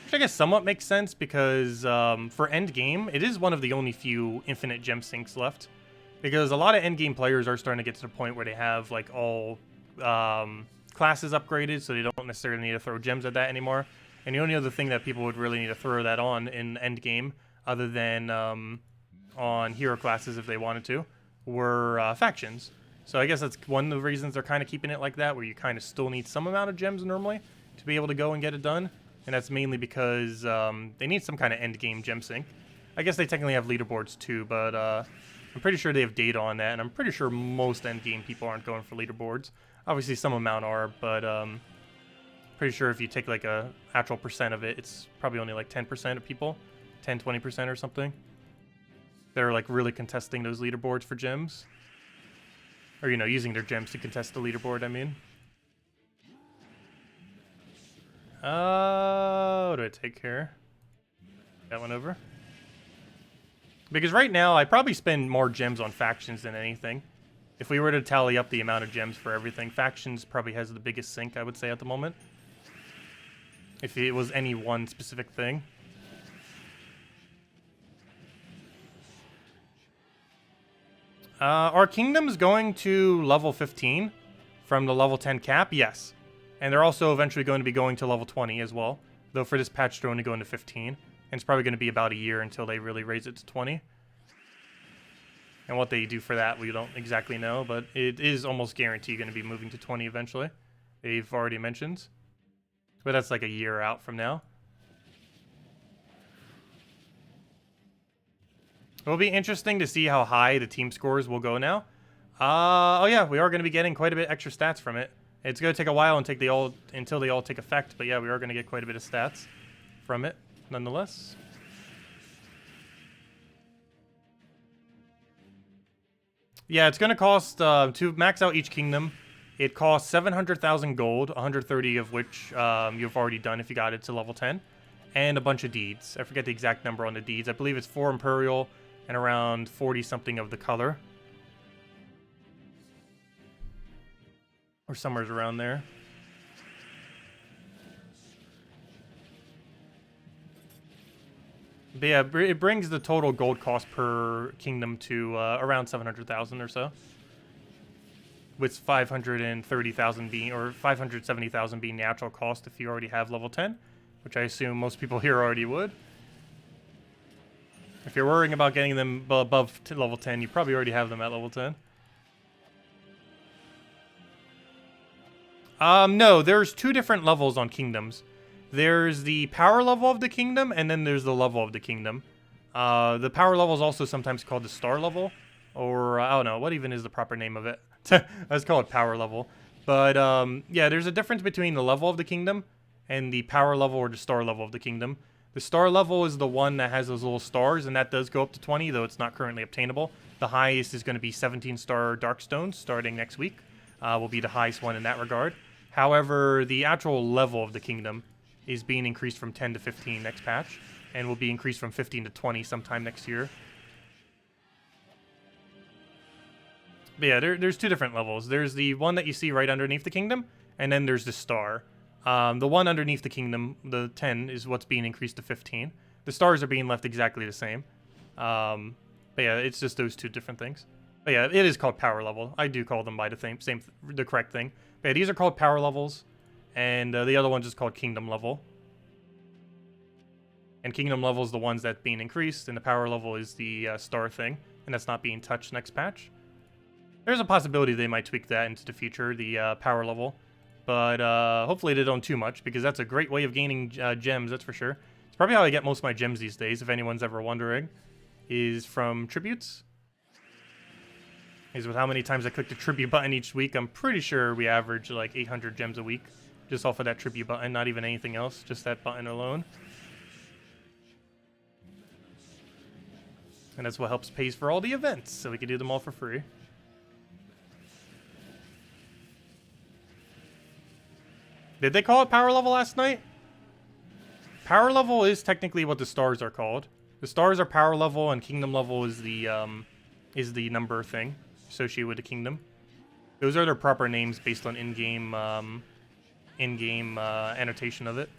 Which I guess somewhat makes sense because for endgame, it is one of the only few infinite gem sinks left. Because a lot of endgame players are starting to get to the point where they have like all classes upgraded, so they don't necessarily need to throw gems at that anymore. And the only other thing that people would really need to throw that on in endgame, other than on hero classes if they wanted to, were factions. So I guess that's one of the reasons they're kind of keeping it like that, where you kind of still need some amount of gems normally to be able to go and get it done. And that's mainly because they need some kind of endgame gem sync. I guess they technically have leaderboards too, but I'm pretty sure they have data on that, and I'm pretty sure most endgame people aren't going for leaderboards. Obviously some amount are, but pretty sure if you take like a actual percent of it, it's probably only like 10% of people, 10-20% or something. They're like really contesting those leaderboards for gems. Or, you know, using their gems to contest the leaderboard, I mean. What do I take here? That one over. Because right now, I probably spend more gems on factions than anything. If we were to tally up the amount of gems for everything, factions probably has the biggest sink, I would say, at the moment. If it was any one specific thing. Are kingdoms going to level 15 from the level 10 cap? Yes. And they're also eventually going to be going to level 20 as well. Though for this patch, they're only going to 15. And it's probably going to be about a year until they really raise it to 20. And what they do for that, we don't exactly know. But it is almost guaranteed going to be moving to 20 eventually. They've already mentioned. But that's like a year out from now. It'll be interesting to see how high the team scores will go now. Oh yeah, we are going to be getting quite a bit extra stats from it. It's going to take a while until they all take effect, but yeah, we are going to get quite a bit of stats from it, nonetheless. Yeah, it's going to cost, to max out each kingdom, it costs 700,000 gold, 130 of which you've already done if you got it to level 10, and a bunch of deeds. I forget the exact number on the deeds. I believe it's 4 Imperial and around 40-something of the color. Or somewhere's around there. But yeah, it brings the total gold cost per kingdom to around 700,000 or so. With 530,000 being, or 570,000 being the actual cost if you already have level 10. Which I assume most people here already would. If you're worrying about getting them above level 10, you probably already have them at level 10. No, there's 2 different levels on kingdoms. There's the power level of the kingdom, and then there's the level of the kingdom. The power level is also sometimes called the star level, or I don't know, what even is the proper name of it? Let's call it power level. But yeah, there's a difference between the level of the kingdom and the power level or the star level of the kingdom. The star level is the one that has those little stars, and that does go up to 20, though it's not currently obtainable. The highest is going to be 17-star Darkstones starting next week. Will be the highest one in that regard. However, the actual level of the kingdom is being increased from 10 to 15 next patch, and will be increased from 15 to 20 sometime next year. But yeah, there's 2 different levels. There's the one that you see right underneath the kingdom, and then there's the star. The one underneath the kingdom, the 10, is what's being increased to 15. The stars are being left exactly the same. But yeah, it's just those 2 different things. But yeah, it is called power level. I do call them by the correct thing. But yeah, these are called power levels, and the other one's just called kingdom level. And kingdom level is the ones that's being increased, and the power level is the star thing, and that's not being touched next patch. There's a possibility they might tweak that into the future, the power level. But hopefully they don't too much, because that's a great way of gaining gems, that's for sure. It's probably how I get most of my gems these days, if anyone's ever wondering, is from tributes. Is with how many times I click the tribute button each week. I'm pretty sure we average like 800 gems a week, just off of that tribute button, not even anything else, just that button alone. And that's what helps pays for all the events, so we can do them all for free. Did they call it power level last night? Power level is technically what the stars are called. The stars are power level, and kingdom level is the number thing associated with the kingdom. Those are their proper names based on in-game annotation of it.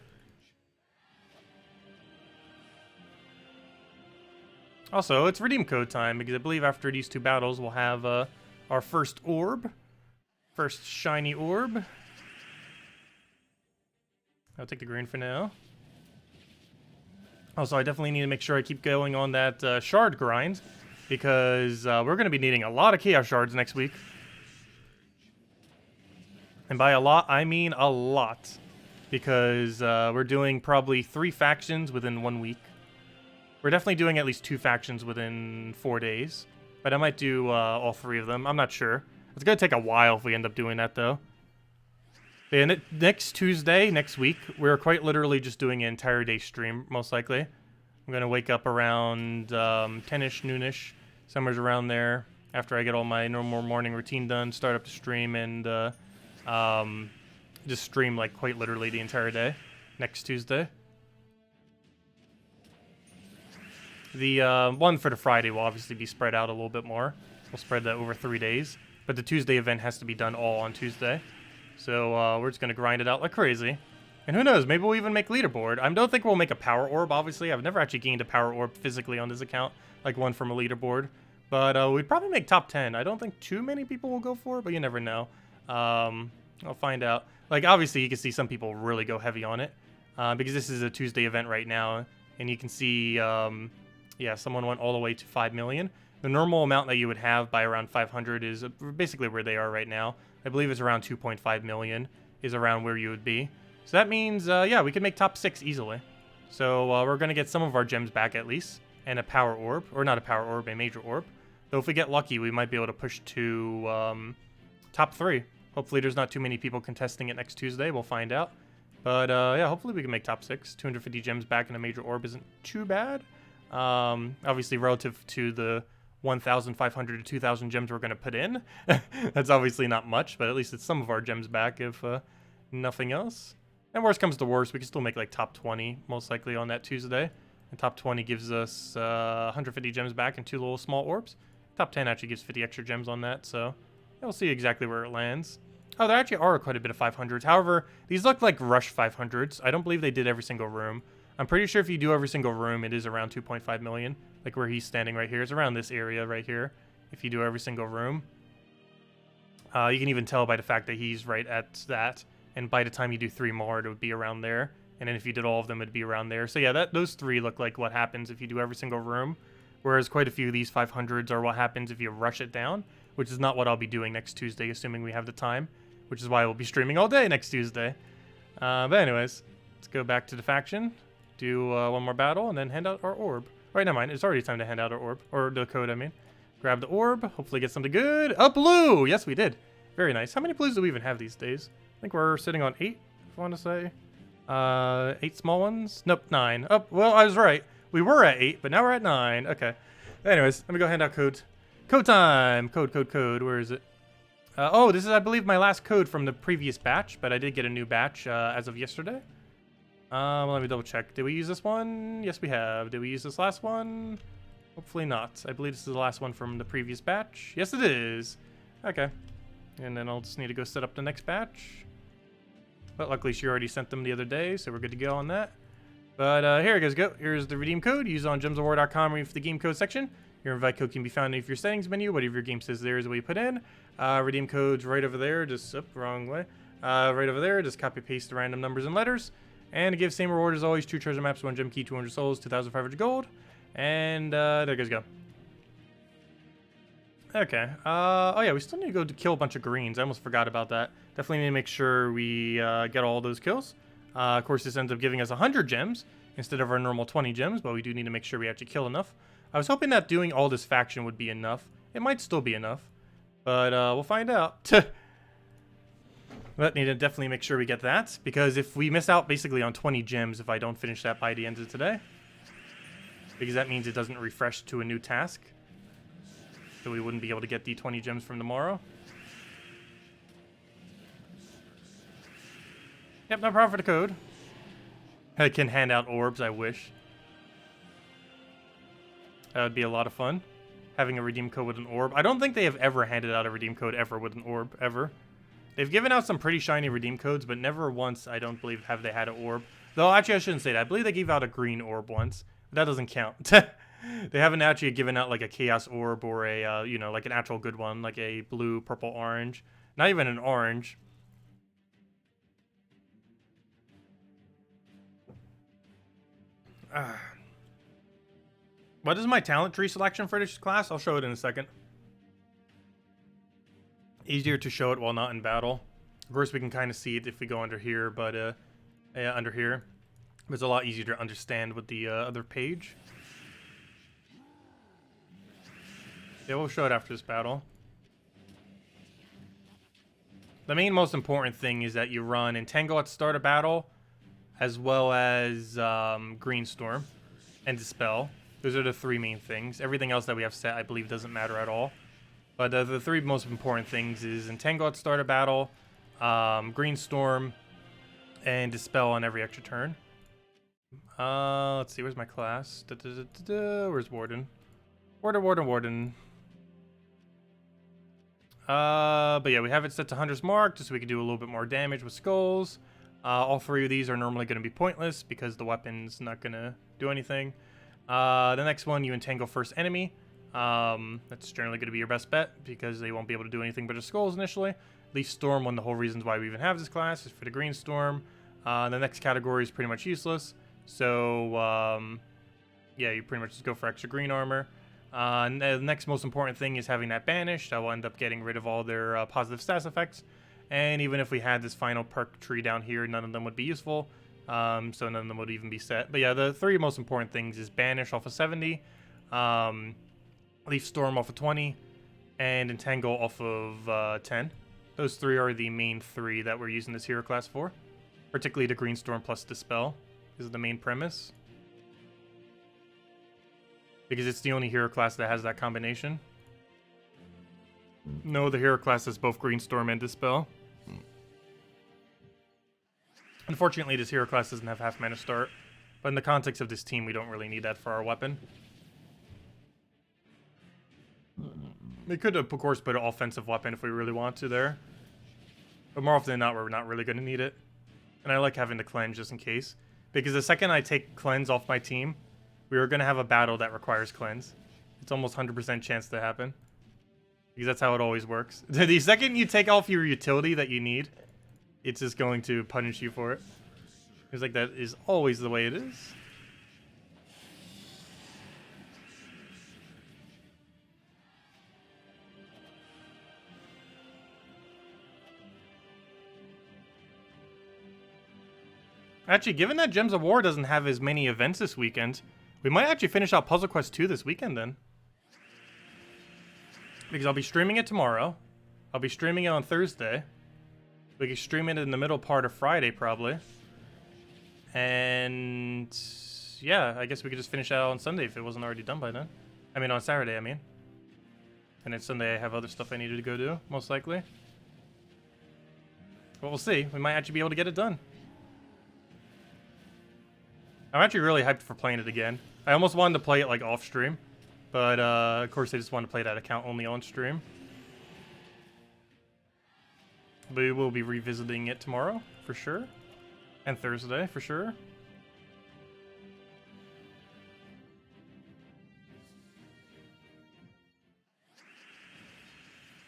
Also, it's redeem code time, because I believe after these 2 battles we'll have our first orb, first shiny orb. I'll take the green for now. Also, I definitely need to make sure I keep going on that shard grind, because we're going to be needing a lot of chaos shards next week. And by a lot, I mean a lot, because we're doing probably 3 factions within 1 week. We're definitely doing at least 2 factions within 4 days, but I might do all 3 of them. I'm not sure. It's going to take a while if we end up doing that, though. And next Tuesday, next week, we're quite literally just doing an entire day stream, most likely. I'm going to wake up around 10-ish, noonish, somewhere around there, after I get all my normal morning routine done, start up the stream, and just stream, like, quite literally the entire day, next Tuesday. The one for the Friday will obviously be spread out a little bit more. We'll spread that over 3 days, but the Tuesday event has to be done all on Tuesday. So we're just going to grind it out like crazy. And who knows, maybe we'll even make leaderboard. I don't think we'll make a power orb, obviously. I've never actually gained a power orb physically on this account, like one from a leaderboard. But we'd probably make top 10. I don't think too many people will go for it, but you never know. I'll find out. Like, obviously, you can see some people really go heavy on it. because this is a Tuesday event right now, and you can see, yeah, someone went all the way to 5 million. The normal amount that you would have by around 500 is basically where they are right now. I believe it's around 2.5 million is around where you would be. So that means, yeah, we could make top 6 easily. So we're going to get some of our gems back at least, and a power orb, or not a power orb, a major orb. Though if we get lucky, we might be able to push to top 3. Hopefully there's not too many people contesting it next Tuesday. We'll find out. But yeah, hopefully we can make top 6. 250 gems back in a major orb isn't too bad. Obviously relative to the 1,500 to 2,000 gems we're going to put in. That's obviously not much, but at least it's some of our gems back if nothing else. And worst comes to worst, we can still make like top 20 most likely on that Tuesday. And top 20 gives us 150 gems back and 2 little small orbs. Top 10 actually gives 50 extra gems on that, so yeah, we'll see exactly where it lands. Oh, there actually are quite a bit of 500s. However, these look like rush 500s. I don't believe they did every single room. I'm pretty sure if you do every single room, it is around 2.5 million. Like where he's standing right here. It's around this area right here. If you do every single room. You can even tell by the fact that he's right at that. And by the time you do 3 more, it would be around there. And then if you did all of them, it'd be around there. So yeah, those 3 look like what happens if you do every single room. Whereas quite a few of these 500s are what happens if you rush it down. Which is not what I'll be doing next Tuesday, assuming we have the time. Which is why we'll be streaming all day next Tuesday. But anyways, let's go back to the faction. Do one more battle and then hand out our orb. Right, never mind. It's already time to hand out our orb. Or the code, I mean. Grab the orb. Hopefully get something good. A blue! Yes, we did. Very nice. How many blues do we even have these days? I think we're sitting on 8, if I want to say. 8 small ones? Nope, 9. Oh, well, I was right. We were at 8, but now we're at 9. Okay. Anyways, let me go hand out codes. Code time! Code. Where is it? Oh, this is, I believe, my last code from the previous batch, but I did get a new batch as of yesterday. Well, let me double check. Did we use this one? Yes, we have. Did we use this last one? Hopefully not. I believe this is the last one from the previous batch. Yes, it is. Okay. And then I'll just need to go set up the next batch. But luckily, she already sent them the other day, so we're good to go on that. But here it goes. Here's the redeem code. Use it on gemsofwar.com. Read for the game code section. Your invite code can be found in your settings menu. Whatever your game says there is what you put in. Redeem code's right over there. Just, wrong way. Right over there. Just copy paste the random numbers and letters. And to give same reward as always, 2 treasure maps, 1 gem key, 200 souls, 2,500 gold. And there goes go. Okay. Oh yeah, we still need to go to kill a bunch of greens. I almost forgot about that. Definitely need to make sure we get all those kills. Of course, this ends up giving us 100 gems instead of our normal 20 gems, but we do need to make sure we actually kill enough. I was hoping that doing all this faction would be enough. It might still be enough, but we'll find out. But need to definitely make sure we get that, because if we miss out basically on 20 gems if I don't finish that by the end of today, because that means it doesn't refresh to a new task, so we wouldn't be able to get the 20 gems from tomorrow. Yep, no problem for the code. I can hand out orbs, I wish. That would be a lot of fun, having a redeem code with an orb. I don't think they have ever handed out a redeem code ever with an orb, ever. They've given out some pretty shiny redeem codes, but never once, I don't believe, have they had an orb. Though, actually, I shouldn't say that. I believe they gave out a green orb once. But that doesn't count. They haven't actually given out, like, a chaos orb or a, you know, like an actual good one. Like a blue, purple, orange. Not even an orange. What is my talent tree selection for this class? I'll show it in a second. Easier to show it while not in battle. Of course, we can kind of see it if we go under here, but yeah, under here. It's a lot easier to understand with the other page. Yeah, we'll show it after this battle. The main most important thing is that you run Entangle at the start of battle, as well as Green Storm and Dispel. Those are the 3 main things. Everything else that we have set, I believe, doesn't matter at all. But the 3 most important things is Entangle at the start of battle, Green Storm, and Dispel on every extra turn. Let's see, where's my class? Where's Warden? Warden. But yeah, we have it set to Hunter's Mark, just so we can do a little bit more damage with skulls. All 3 of these are normally going to be pointless, because the weapon's not going to do anything. The next one, you Entangle first enemy. That's generally going to be your best bet, because they won't be able to do anything but their skulls initially. Leaf Storm, one of the whole reasons why we even have this class is for the Green Storm. The next category is pretty much useless. So, yeah, you pretty much just go for extra green armor. And the next most important thing is having that banished. I will end up getting rid of all their positive stats effects. And even if we had this final perk tree down here, none of them would be useful. So none of them would even be set. But yeah, the three most important things is banish off of 70, leaf storm off of 20, and entangle off of 10. Those three are the main three that we're using this hero class for. Particularly the green storm plus dispel is the main premise. Because it's the only hero class that has that combination. No other hero class has both green storm and dispel. Unfortunately, this hero class doesn't have half mana start, but in the context of this team, we don't really need that for our weapon. We could, of course, put an offensive weapon if we really want to there, but more often than not, we're not really going to need it. And I like having the cleanse just in case, because the second I take cleanse off my team, we are going to have a battle that requires cleanse. It's almost 100% chance to happen, because that's how it always works. The second you take off your utility that you need, it's just going to punish you for it. It's like that is always the way it is. Actually, given that Gems of War doesn't have as many events this weekend, we might actually finish out Puzzle Quest 2 this weekend then. Because I'll be streaming it tomorrow. I'll be streaming it on Thursday. We can stream it in the middle part of Friday, probably. And yeah, I guess we could just finish it out on Sunday if it wasn't already done by then. I mean, on Saturday, I mean. And then Sunday I have other stuff I needed to go do, most likely. But we'll see. We might actually be able to get it done. I'm actually really hyped for playing it again. I almost wanted to play it like off stream. But of course I just wanted to play that account only on stream. We will be revisiting it tomorrow, for sure. And Thursday, for sure.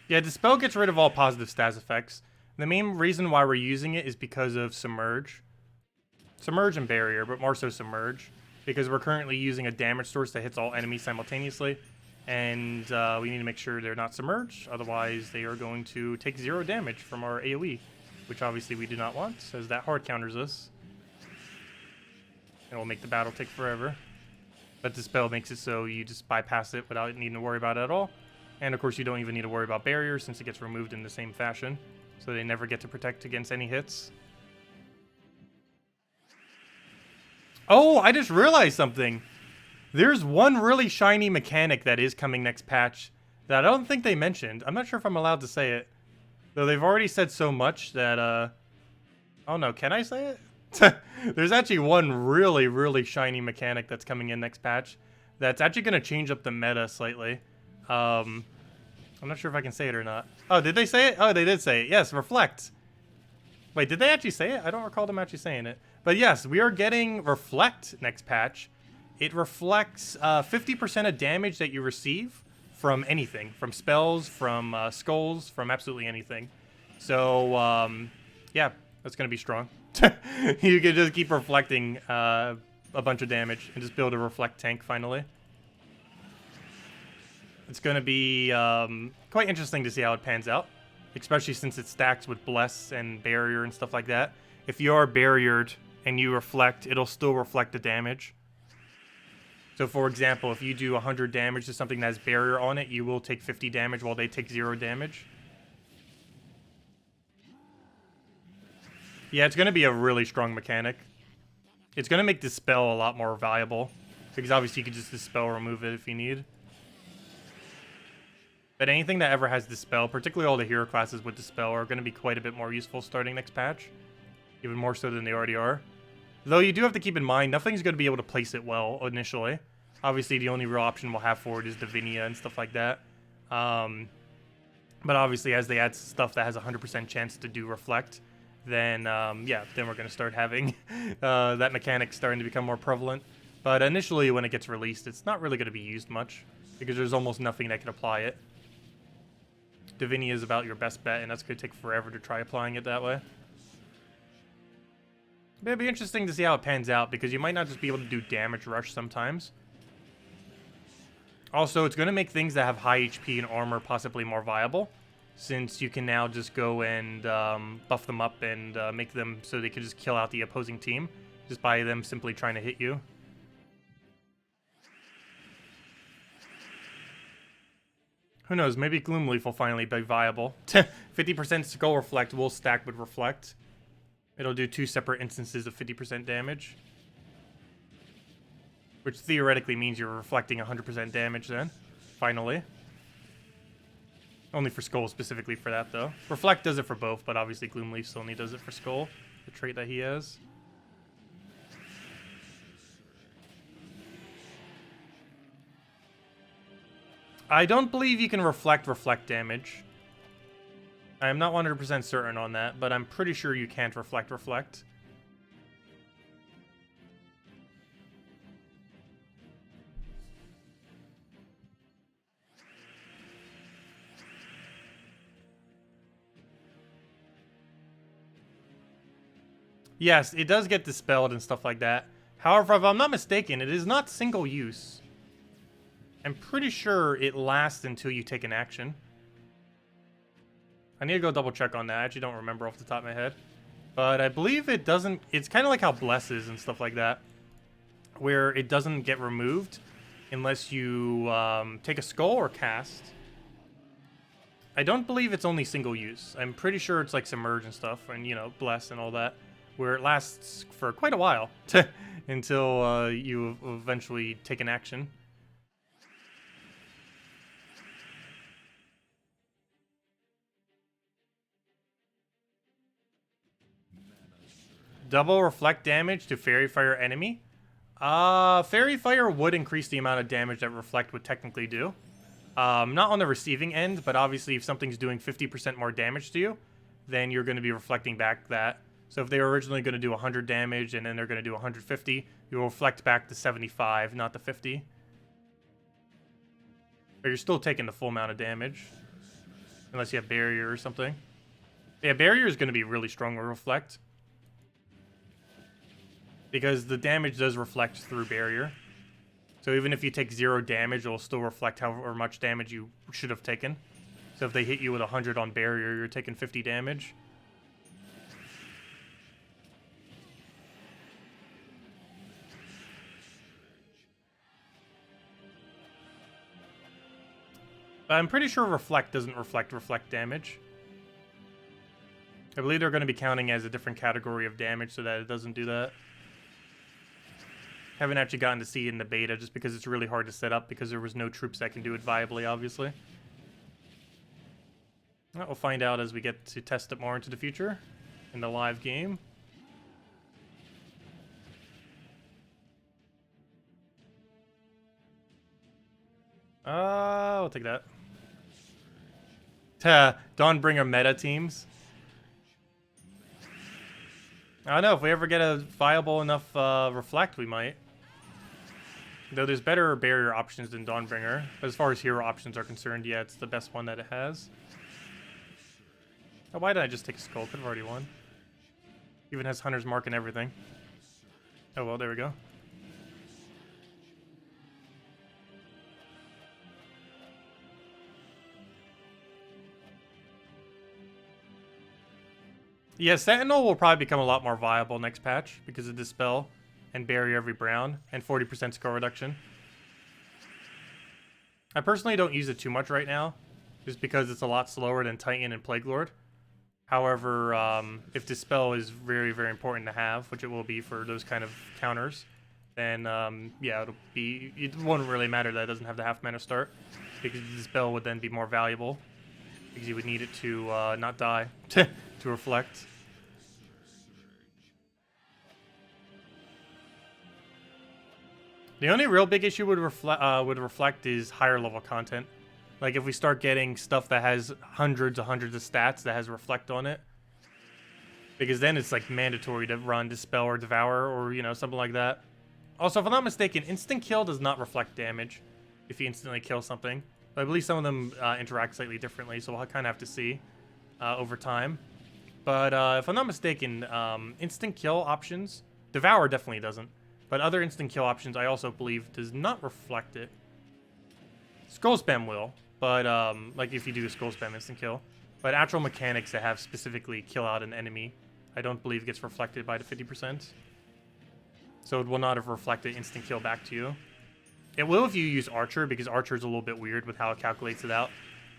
Yeah, Dispel gets rid of all positive stats effects. The main reason why we're using it is because of Submerge. Submerge and Barrier, but more so Submerge. Because we're currently using a damage source that hits all enemies simultaneously. And we need to make sure they're not submerged, otherwise they are going to take 0 damage from our AoE, which obviously we do not want, as that hard counters us. And it will make the battle take forever. But Dispel makes it so you just bypass it without needing to worry about it at all. And of course you don't even need to worry about Barrier since it gets removed in the same fashion, so they never get to protect against any hits. Oh, I just realized something. There's one really shiny mechanic that is coming next patch that I don't think they mentioned. I'm not sure if I'm allowed to say it. Though they've already said so much that, oh no, can I say it? There's actually one really, really shiny mechanic that's coming in next patch that's actually going to change up the meta slightly. I'm not sure if I can say it or not. Oh, did they say it? Oh, they did say it. Yes, Reflect. Wait, did they actually say it? I don't recall them actually saying it. But yes, we are getting Reflect next patch. It reflects 50% of damage that you receive from anything. From spells, from skulls, from absolutely anything. So, yeah, that's going to be strong. You can just keep reflecting a bunch of damage and just build a Reflect tank finally. It's going to be quite interesting to see how it pans out. Especially since it stacks with Bless and Barrier and stuff like that. If you are barriered and you reflect, it'll still reflect the damage. So for example, if you do 100 damage to something that has Barrier on it, you will take 50 damage while they take 0 damage. Yeah, it's going to be a really strong mechanic. It's going to make Dispel a lot more valuable. Because obviously you can just Dispel or remove it if you need. But anything that ever has Dispel, particularly all the hero classes with Dispel, are going to be quite a bit more useful starting next patch. Even more so than they already are. Though you do have to keep in mind, nothing's going to be able to place it well initially. Obviously, the only real option we'll have for it is Divinia and stuff like that. But obviously, as they add stuff that has a 100% chance to do Reflect, then, yeah, then we're going to start having that mechanic starting to become more prevalent. But initially, when it gets released, it's not really going to be used much, because there's almost nothing that can apply it. Divinia is about your best bet, and that's going to take forever to try applying it that way. It'd be interesting to see how it pans out, because you might not just be able to do damage rush sometimes. Also, it's going to make things that have high HP and armor possibly more viable, since you can now just go and buff them up and make them so they can just kill out the opposing team, just by them simply trying to hit you. Who knows, maybe Gloomleaf will finally be viable. 50% Skull Reflect will stack with Reflect. It'll do 2 separate instances of 50% damage. Which theoretically means you're reflecting 100% damage then, finally. Only for Skull specifically for that, though. Reflect does it for both, but obviously Gloomleaf still only does it for Skull, the trait that he has. I don't believe you can reflect damage. I am not 100% certain on that, but I'm pretty sure you can't reflect. Yes, it does get dispelled and stuff like that. However, if I'm not mistaken, it is not single use. I'm pretty sure it lasts until you take an action. I need to go double check on that. I actually don't remember off the top of my head. But I believe it doesn't... It's kind of like how Bless is and stuff like that, where it doesn't get removed unless you take a skull or cast. I don't believe it's only single use. I'm pretty sure it's like Submerge and stuff, and, you know, Bless and all that, where it lasts for quite a while until you eventually take an action. Double reflect damage to Fairy Fire enemy. Fairy Fire would increase the amount of damage that Reflect would technically do. Not on the receiving end, but obviously if something's doing 50% more damage to you, then you're going to be reflecting back that. So if they were originally going to do 100 damage and then they're going to do 150, you'll reflect back to 75, not the 50. But you're still taking the full amount of damage. Unless you have Barrier or something. Yeah, Barrier is going to be really strong with Reflect. Because the damage does reflect through Barrier. So even if you take 0 damage, it'll still reflect however much damage you should have taken. So if they hit you with 100 on Barrier, you're taking 50 damage. But I'm pretty sure Reflect doesn't reflect damage. I believe they're going to be counting as a different category of damage so that it doesn't do that. Haven't actually gotten to see it in the beta just because it's really hard to set up because there was no troops that can do it viably, obviously. Well, we'll find out as we get to test it more into the future in the live game. I'll take that. Dawnbringer meta teams. I don't know, if we ever get a viable enough Reflect, we might. Though there's better Barrier options than Dawnbringer. But as far as hero options are concerned, yeah, it's the best one that it has. Oh, why did I just take a Skull? Could have already won. Even has Hunter's Mark and everything. Oh well, there we go. Yeah, Sentinel will probably become a lot more viable next patch because of Dispel and Barrier every Brown and 40% score reduction. I personally don't use it too much right now just because it's a lot slower than Titan and Plague Lord. However, if Dispel is very, very important to have, which it will be for those kind of counters, then yeah, it won't really matter that it doesn't have the half mana start because Dispel would then be more valuable because you would need it to not die to reflect. The only real big issue with reflect is higher level content. Like if we start getting stuff that has hundreds of stats that has reflect on it, because then it's like mandatory to run Dispel or Devour or, you know, something like that. Also, if I'm not mistaken, instant kill does not reflect damage if you instantly kill something. But I believe some of them interact slightly differently, so we'll kind of have to see over time. But if I'm not mistaken, instant kill options, Devour definitely doesn't. But other instant kill options, I also believe, does not reflect it. Skull Spam will, but like if you do a Skull Spam instant kill. But actual mechanics that have specifically kill out an enemy, I don't believe gets reflected by the 50%. So it will not have reflected instant kill back to you. It will if you use Archer, because Archer is a little bit weird with how it calculates it out.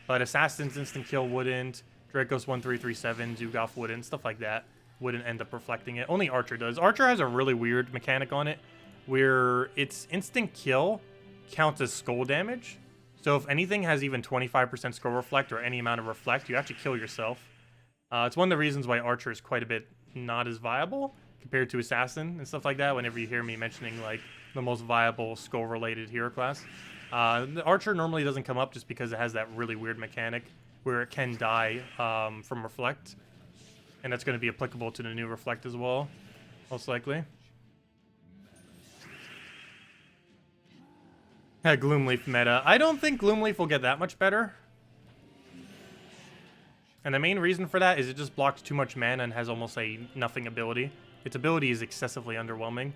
But Assassin's instant kill wouldn't, Draco's 1337, Zugolf wouldn't, stuff like that wouldn't end up reflecting it. Only Archer does. Archer has a really weird mechanic on it, where its instant kill counts as skull damage. So if anything has even 25% skull reflect or any amount of reflect, you actually kill yourself. It's one of the reasons why Archer is quite a bit not as viable compared to Assassin and stuff like that. Whenever you hear me mentioning like the most viable skull-related hero class, the Archer normally doesn't come up just because it has that really weird mechanic where it can die from reflect, and that's going to be applicable to the new reflect as well, most likely. Gloomleaf meta. I don't think Gloomleaf will get that much better. And the main reason for that is it just blocks too much mana and has almost a nothing ability. Its ability is excessively underwhelming.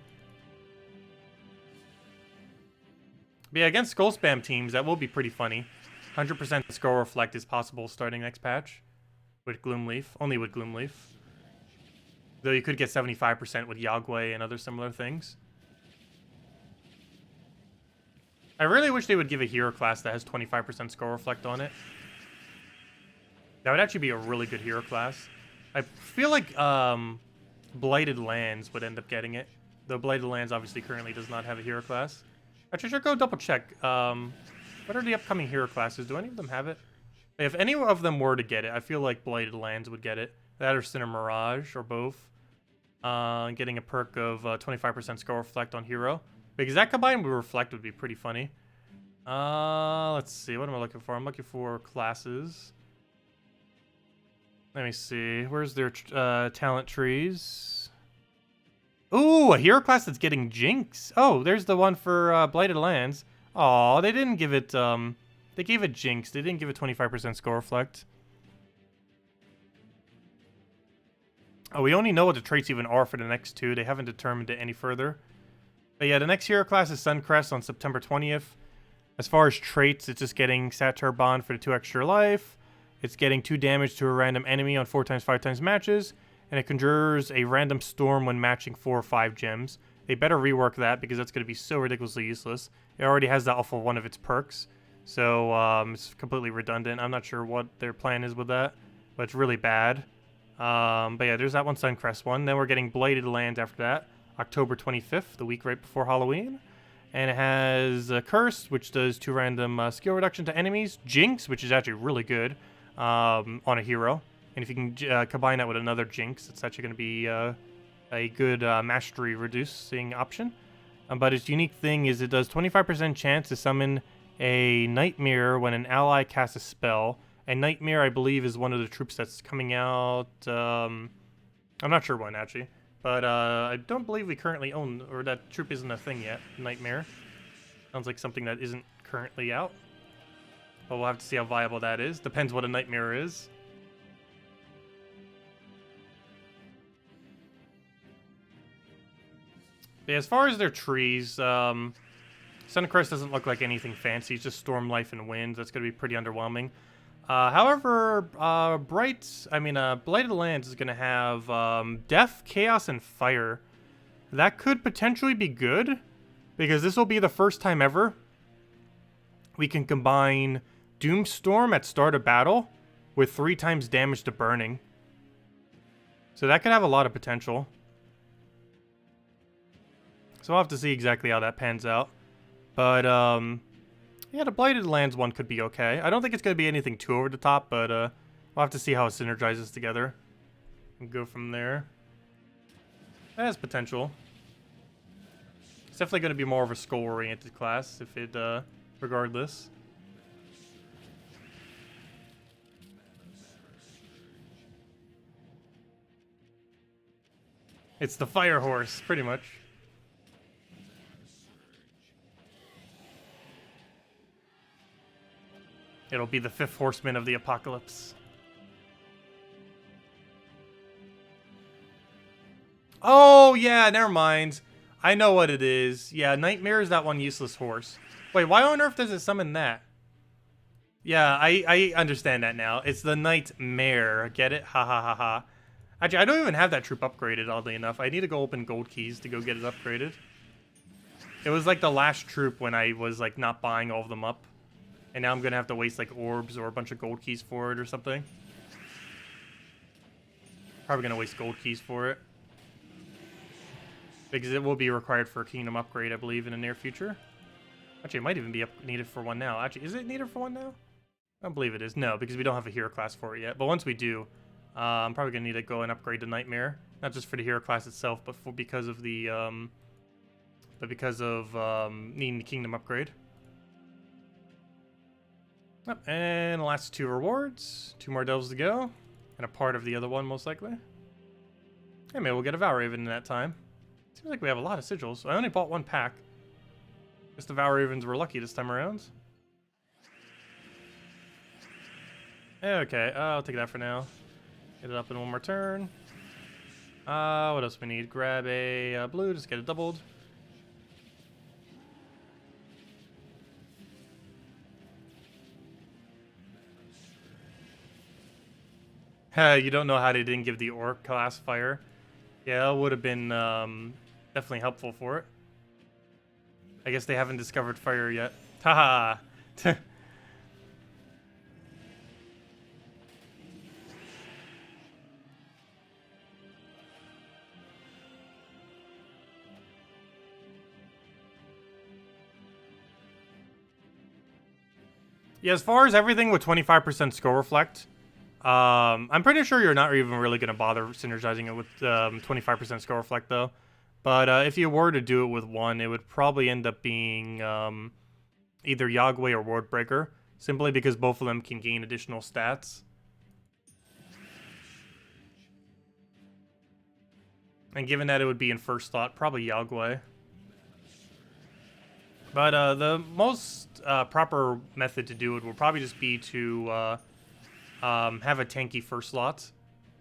But yeah, against Skull Spam teams, that will be pretty funny. 100% Skull Reflect is possible starting next patch with Gloomleaf. Only with Gloomleaf. Though you could get 75% with Yagway and other similar things. I really wish they would give a hero class that has 25% Skull Reflect on it. That would actually be a really good hero class. I feel like Blighted Lands would end up getting it. Though Blighted Lands obviously currently does not have a hero class. Actually, should go double check. What are the upcoming hero classes? Do any of them have it? If any of them were to get it, I feel like Blighted Lands would get it. That or Sinner Mirage, or both. Getting a perk of 25% Skull Reflect on hero. Because that combined with Reflect would be pretty funny. Let's see. What am I looking for? I'm looking for classes. Let me see. Where's their talent trees? Ooh, a hero class that's getting Jinx. Oh, there's the one for Blighted Lands. Aw, they didn't give it, they gave it Jinx. They didn't give it 25% Skull Reflect. Oh, we only know what the traits even are for the next two. They haven't determined it any further. But yeah, the next hero class is Suncrest on September 20th. As far as traits, it's just getting Satyr Bond for the 2 extra life. It's getting 2 damage to a random enemy on 4x 5x matches. And it conjures a random storm when matching 4 or 5 gems. They better rework that because that's going to be so ridiculously useless. It already has that off of one of its perks. So it's completely redundant. I'm not sure what their plan is with that. But it's really bad. But yeah, there's that one Suncrest one. Then we're getting Blighted Lands after that. October 25th, the week right before Halloween. And it has Curse, which does 2 random skill reduction to enemies. Jinx, which is actually really good on a hero. And if you can combine that with another Jinx, it's actually going to be a good mastery reducing option. But its unique thing is it does 25% chance to summon a Nightmare when an ally casts a spell. And Nightmare, I believe, is one of the troops that's coming out. I'm not sure when, actually. But I don't believe we currently own, or that troop isn't a thing yet, Nightmare. Sounds like something that isn't currently out. But we'll have to see how viable that is. Depends what a Nightmare is. But yeah, as far as their trees, Suncrest doesn't look like anything fancy. It's just Storm, Life, and Wind. That's going to be pretty underwhelming. However, Blighted Lands is going to have Death, Chaos, and Fire. That could potentially be good, because this will be the first time ever we can combine Doomstorm at start of battle with 3 times damage to burning. So that could have a lot of potential. So we'll have to see exactly how that pans out. But, yeah, the Blighted Lands one could be okay. I don't think it's going to be anything too over the top, but we'll have to see how it synergizes together and go from there. That has potential. It's definitely going to be more of a skull-oriented class, if it, regardless. It's the Fire Horse, pretty much. It'll be the 5th horseman of the apocalypse. Oh, yeah, never mind. I know what it is. Yeah, Nightmare is that one useless horse. Wait, why on earth does it summon that? Yeah, I understand that now. It's the Nightmare. Get it? Ha ha ha ha. Actually, I don't even have that troop upgraded, oddly enough. I need to go open gold keys to go get it upgraded. It was like the last troop when I was like not buying all of them up. And now I'm gonna have to waste like orbs or a bunch of gold keys for it or something. Probably gonna waste gold keys for it. Because it will be required for a kingdom upgrade, I believe, in the near future. Actually, it might even be needed for one now. Actually, is it needed for one now? I don't believe it is. No, because we don't have a hero class for it yet. But once we do, I'm probably gonna need to go and upgrade the Nightmare, not just for the hero class itself, but because of the needing the kingdom upgrade. Yep, and the last 2 rewards, 2 more devils to go, and a part of the other one most likely. Hey, maybe we'll get a Valraven in that time. Seems like we have a lot of sigils. I only bought 1 pack. Guess the Valravens were lucky this time around. Okay, I'll take that for now. Get it up in 1 more turn. What else we need? Grab a blue, just get it doubled. You don't know how they didn't give the Orc class fire. Yeah, that would have been definitely helpful for it. I guess they haven't discovered fire yet. Haha. Yeah, as far as everything with 25% skill reflect, I'm pretty sure you're not even really going to bother synergizing it with 25% skill reflect, though. But if you were to do it with 1, it would probably end up being either Yagway or Wardbreaker, simply because both of them can gain additional stats. And given that it would be in first slot, probably Yagway. But the most proper method to do it would probably just be to have a tanky first slot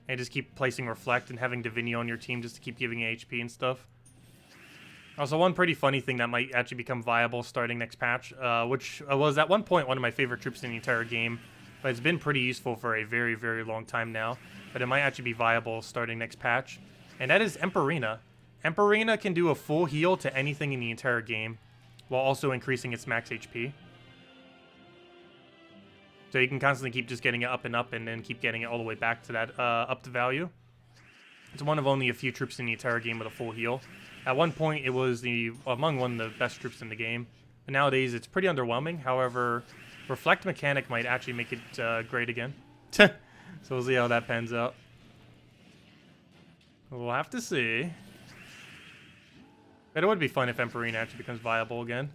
and just keep placing Reflect and having Divinity on your team just to keep giving HP and stuff. Also, one pretty funny thing that might actually become viable starting next patch, which was at one point one of my favorite troops in the entire game, but it's been pretty useful for a very, very long time now, but it might actually be viable starting next patch, and that is Emperina. Emperina can do a full heal to anything in the entire game, while also increasing its max HP. So you can constantly keep just getting it up and then keep getting it all the way back to that up to value. It's one of only a few troops in the entire game with a full heal. At one point, it was among one of the best troops in the game. But nowadays, it's pretty underwhelming. However, Reflect mechanic might actually make it great again. So we'll see how that pans out. We'll have to see. But it would be fun if Emperina actually becomes viable again.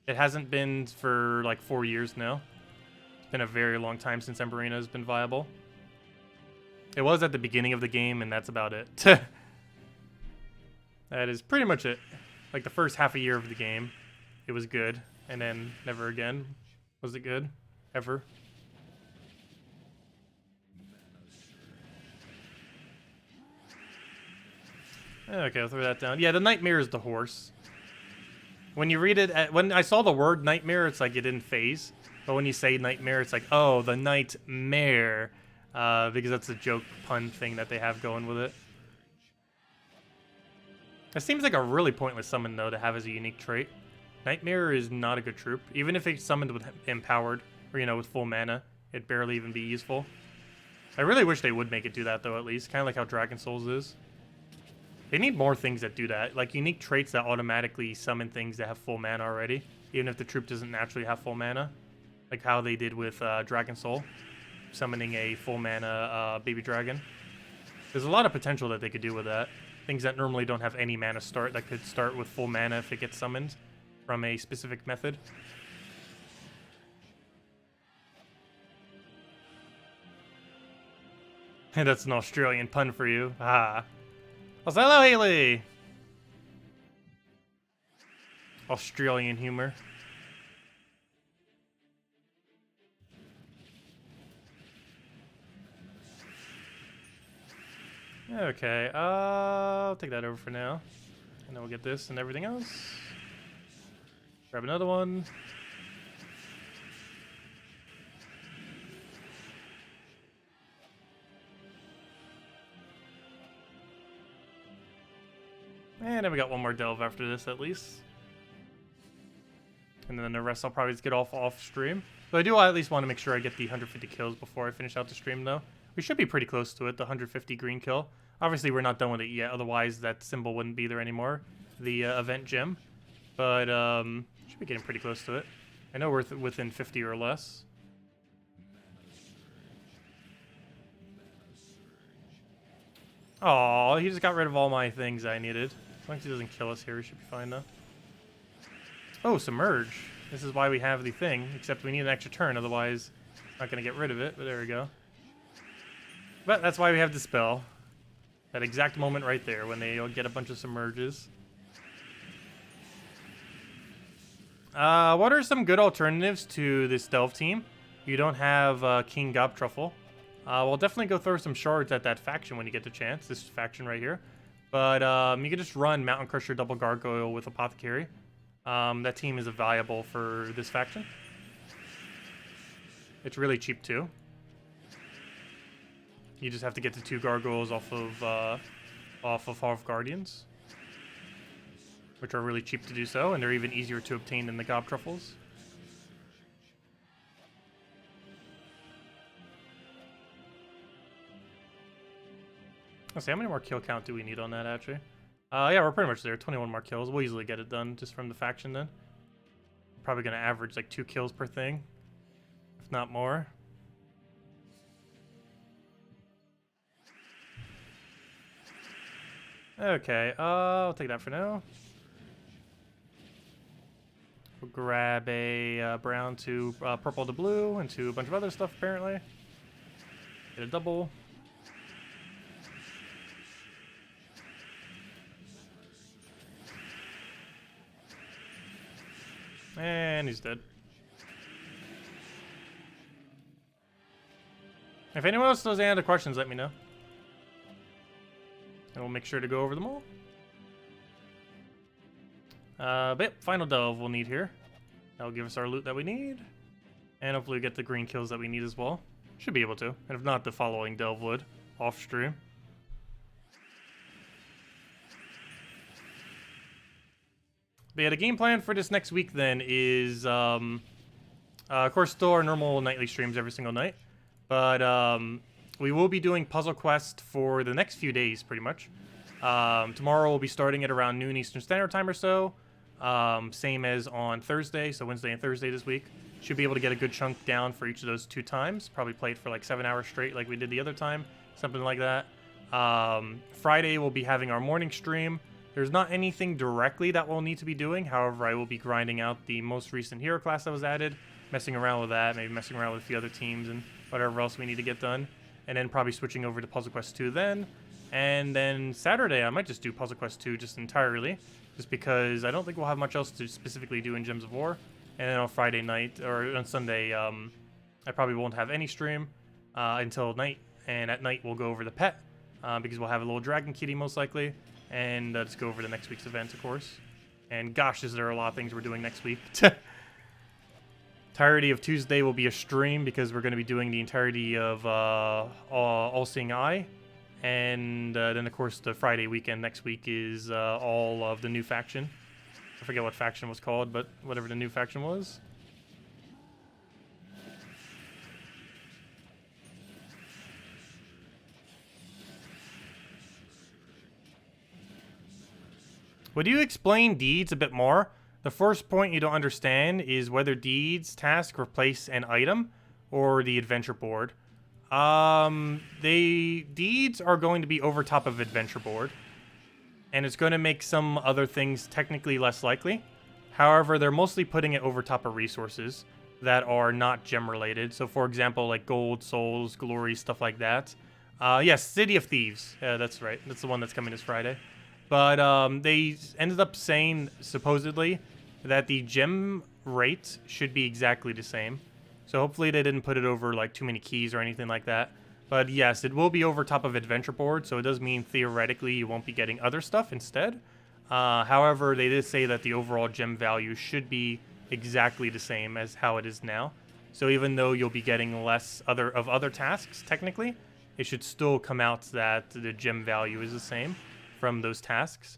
It hasn't been for like 4 years now. It's been a very long time since Emperina has been viable. It was at the beginning of the game, and that's about it. That is pretty much it. Like the first half a year of the game, it was good, and then never again was it good, ever. Okay, I'll throw that down. Yeah, the Nightmare is the horse. When you read it, when I saw the word Nightmare, it's like it didn't phase. But when you say Nightmare, it's like, oh, the Nightmare. Because that's a joke pun thing that they have going with it. It seems like a really pointless summon, though, to have as a unique trait. Nightmare is not a good troop. Even if it's summoned with Empowered, or, you know, with full mana, it'd barely even be useful. I really wish they would make it do that, though, at least. Kind of like how Dragon Souls is. They need more things that do that. Like, unique traits that automatically summon things that have full mana already. Even if the troop doesn't naturally have full mana. Like how they did with Dragon Soul. Summoning a full mana baby dragon. There's a lot of potential that they could do with that. Things that normally don't have any mana start that could start with full mana if it gets summoned from a specific method. And that's an Australian pun for you. Ah. Also, hello, Haley! Australian humor. Okay, I'll take that over for now. And then we'll get this and everything else. Grab another one. And then we got one more delve after this at least. And then the rest I'll probably just get off stream. But I do at least want to make sure I get the 150 kills before I finish out the stream though. We should be pretty close to it, the 150 green kill. Obviously we're not done with it yet, otherwise that symbol wouldn't be there anymore. The event gem. But should be getting pretty close to it. I know we're within 50 or less. Oh, he just got rid of all my things I needed. As long as he doesn't kill us here, we should be fine though. Oh, submerge. This is why we have the thing, except we need an extra turn, otherwise I'm not going to get rid of it, but there we go. But that's why we have Dispel. That exact moment right there, when they get a bunch of submerges. What are some good alternatives to this Delve team? You don't have King Gobtruffle. We'll definitely go throw some shards at that faction when you get the chance, this faction right here. But you can just run Mountain Crusher Double Gargoyle with Apothecary. That team is viable for this faction. It's really cheap too. You just have to get the 2 gargoyles off of Half Guardians, which are really cheap to do so, and they're even easier to obtain than the Gobtruffles. Let's see, how many more kill count do we need on that actually? Yeah, we're pretty much there. 21 more kills. We'll easily get it done just from the faction then. Probably gonna average like 2 kills per thing, if not more. Okay, I'll take that for now. We'll grab a brown to purple to blue and to a bunch of other stuff apparently. Get a double. And he's dead. If anyone else knows any other questions, let me know. And we'll make sure to go over them all. But yep, final delve we'll need here. That'll give us our loot that we need. And hopefully we get the green kills that we need as well. Should be able to. And if not, the following delve would. Off stream. But yeah, the game plan for this next week then is, of course, still our normal nightly streams every single night. But we will be doing Puzzle Quest for the next few days, pretty much. Tomorrow we'll be starting at around noon Eastern Standard Time or so. Same as on Thursday, so Wednesday and Thursday this week. Should be able to get a good chunk down for each of those 2 times. Probably play it for like 7 hours straight like we did the other time. Something like that. Friday we'll be having our morning stream. There's not anything directly that we'll need to be doing. However, I will be grinding out the most recent hero class that was added. Messing around with that. Maybe messing around with a few other teams and whatever else we need to get done. And then probably switching over to Puzzle Quest 2 then. And then Saturday, I might just do Puzzle Quest 2 just entirely. Just because I don't think we'll have much else to specifically do in Gems of War. And then on Friday night, or on Sunday, I probably won't have any stream until night. And at night, we'll go over the pet. Because we'll have a little dragon kitty most likely. And just go over the next week's event, of course. And gosh, is there a lot of things we're doing next week. Entirety of Tuesday will be a stream because we're going to be doing the entirety of All-Seeing Eye. And then, of course, the Friday weekend next week is all of the new faction. I forget what faction was called, but whatever the new faction was. Would you explain deeds a bit more? The first point you don't understand is whether deeds task replace an item or the adventure board. The deeds are going to be over top of adventure board, and it's going to make some other things technically less likely. However, they're mostly putting it over top of resources that are not gem related. So for example, like gold, souls, glory, stuff like that. Yes, City of Thieves. Yeah, that's right. That's the one that's coming this Friday. But they ended up saying, supposedly, that the gem rate should be exactly the same. So hopefully they didn't put it over like too many keys or anything like that. But yes, it will be over top of adventure board, so it does mean theoretically you won't be getting other stuff instead. However, they did say that the overall gem value should be exactly the same as how it is now. So even though you'll be getting less other tasks, technically, it should still come out that the gem value is the same from those tasks.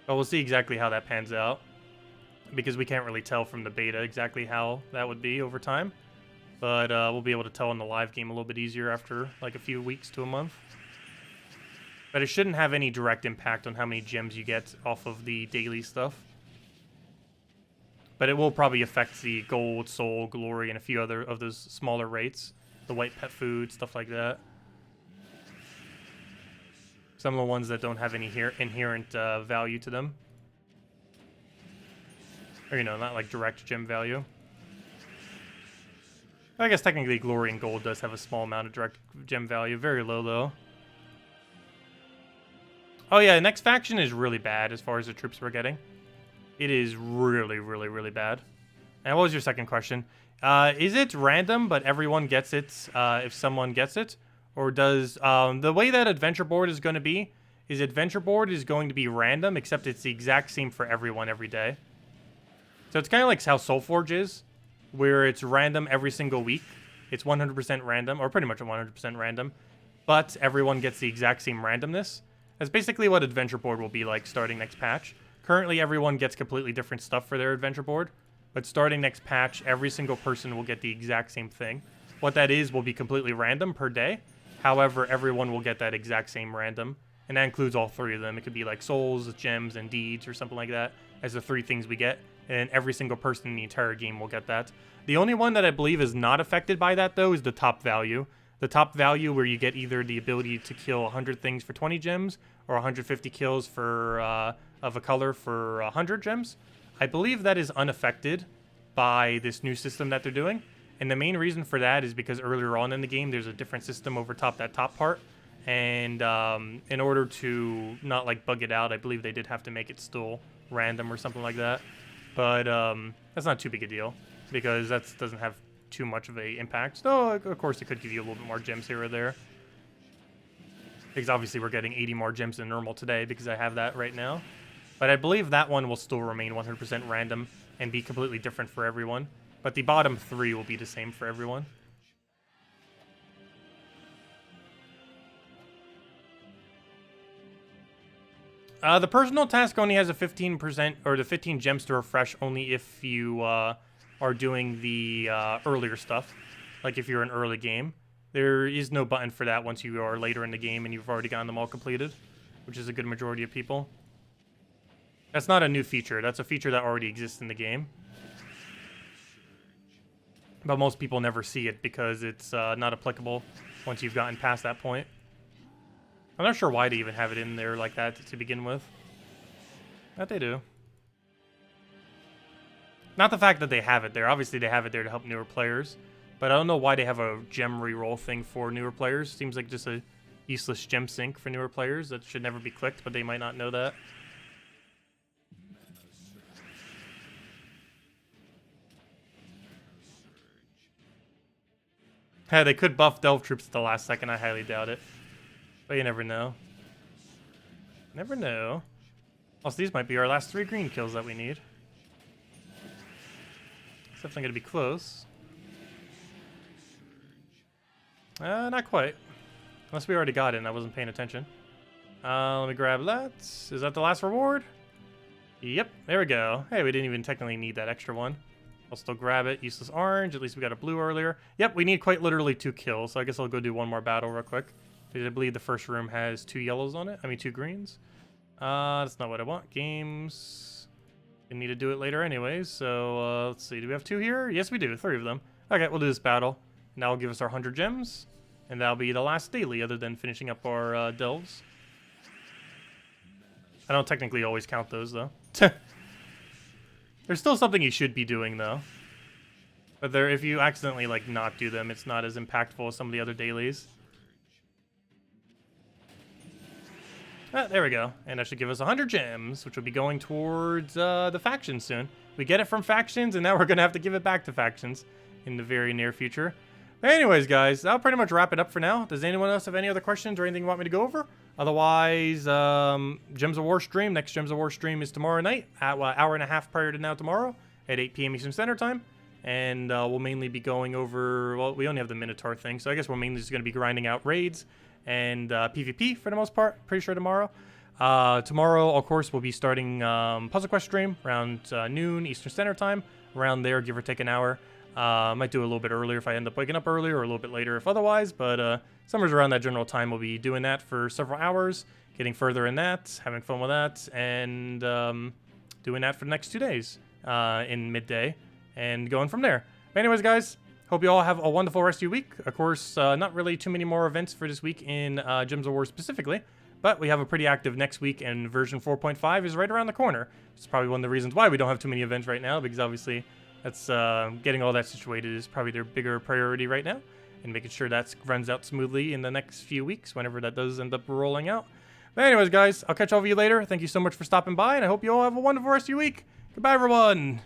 But we'll see exactly how that pans out, because we can't really tell from the beta exactly how that would be over time. But we'll be able to tell in the live game a little bit easier after like a few weeks to a month. But it shouldn't have any direct impact on how many gems you get off of the daily stuff. But it will probably affect the gold, soul, glory, and a few other of those smaller rates. The white pet food, stuff like that. Some of the ones that don't have any inherent value to them. Or, you know, not like direct gem value. I guess technically glory and gold does have a small amount of direct gem value. Very low, though. Oh, yeah, next faction is really bad as far as the troops we're getting. It is really, really, really bad. And what was your second question? Is it random, but everyone gets it if someone gets it? Or does... the way that Adventure Board is going to be is Adventure Board is going to be random, except it's the exact same for everyone every day. So it's kind of like how Soulforge is, where it's random every single week. It's 100% random, or pretty much 100% random, but everyone gets the exact same randomness. That's basically what Adventure Board will be like starting next patch. Currently, everyone gets completely different stuff for their Adventure Board, but starting next patch, every single person will get the exact same thing. What that is will be completely random per day. However, everyone will get that exact same random, and that includes all three of them. It could be like souls, gems, and deeds, or something like that, as the three things we get, and every single person in the entire game will get that. The only one that I believe is not affected by that, though, is the top value. The top value where you get either the ability to kill 100 things for 20 gems, or 150 kills for of a color for 100 gems. I believe that is unaffected by this new system that they're doing. And the main reason for that is because earlier on in the game, there's a different system over top that top part. And in order to not like bug it out, I believe they did have to make it still random or something like that. But that's not too big a deal, because that doesn't have too much of a impact. Though, of course, it could give you a little bit more gems here or there. Because obviously we're getting 80 more gems than normal today because I have that right now. But I believe that one will still remain 100% random and be completely different for everyone. But the bottom three will be the same for everyone. The personal task only has a 15% or the 15 gems to refresh only if you are doing the earlier stuff. Like if you're in early game. There is no button for that once you are later in the game and you've already gotten them all completed, which is a good majority of people. That's not a new feature. That's a feature that already exists in the game. But most people never see it because it's not applicable once you've gotten past that point. I'm not sure why they even have it in there like that to begin with. But they do. Not the fact that they have it there. Obviously, they have it there to help newer players. But I don't know why they have a gem reroll thing for newer players. Seems like just a useless gem sync for newer players that should never be clicked, but they might not know that. Hey, they could buff Delve Troops at the last second. I highly doubt it. But you never know. Never know. Also, these might be our last 3 green kills that we need. It's definitely going to be close. Not quite. Unless we already got it and I wasn't paying attention. Let me grab that. Is that the last reward? Yep, there we go. Hey, we didn't even technically need that extra one. I'll still grab it. Useless orange. At least we got a blue earlier. Yep, we need quite literally 2 kills. So I guess I'll go do one more battle real quick. I believe the first room has 2 yellows on it. I mean, 2 greens. That's not what I want. Games. We need to do it later anyways. So let's see. Do we have 2 here? Yes, we do. 3 of them. Okay, we'll do this battle. And that'll give us our 100 gems. And that'll be the last daily other than finishing up our delves. I don't technically always count those, though. There's still something you should be doing, though. But if you accidentally, like, not do them, it's not as impactful as some of the other dailies. Ah, there we go. And that should give us 100 gems, which will be going towards the factions soon. We get it from factions, and now we're going to have to give it back to factions in the very near future. Anyways, guys, that'll pretty much wrap it up for now. Does anyone else have any other questions or anything you want me to go over? Otherwise, Gems of War stream. Next Gems of War stream is tomorrow night at hour and a half prior to now tomorrow at 8 p.m. Eastern Standard Time. And we'll mainly be going over, well, we only have the Minotaur thing, so I guess we're mainly just going to be grinding out raids and PvP for the most part, pretty sure tomorrow. Tomorrow, of course, we'll be starting Puzzle Quest stream around noon Eastern Standard Time. Around there, give or take an hour. Might do it a little bit earlier if I end up waking up earlier, or a little bit later if otherwise, but somewhere around that general time we'll be doing that for several hours, getting further in that, having fun with that, and doing that for the next 2 days in midday, and going from there. But anyways, guys, hope you all have a wonderful rest of your week. Of course, not really too many more events for this week in Gems of War specifically, but we have a pretty active next week, and version 4.5 is right around the corner. It's probably one of the reasons why we don't have too many events right now, because obviously that's getting all that situated is probably their bigger priority right now, and making sure that runs out smoothly in the next few weeks whenever that does end up rolling out. But anyways, guys, I'll catch all of you later. Thank you so much for stopping by, and I hope you all have a wonderful rest of your week. Goodbye, everyone.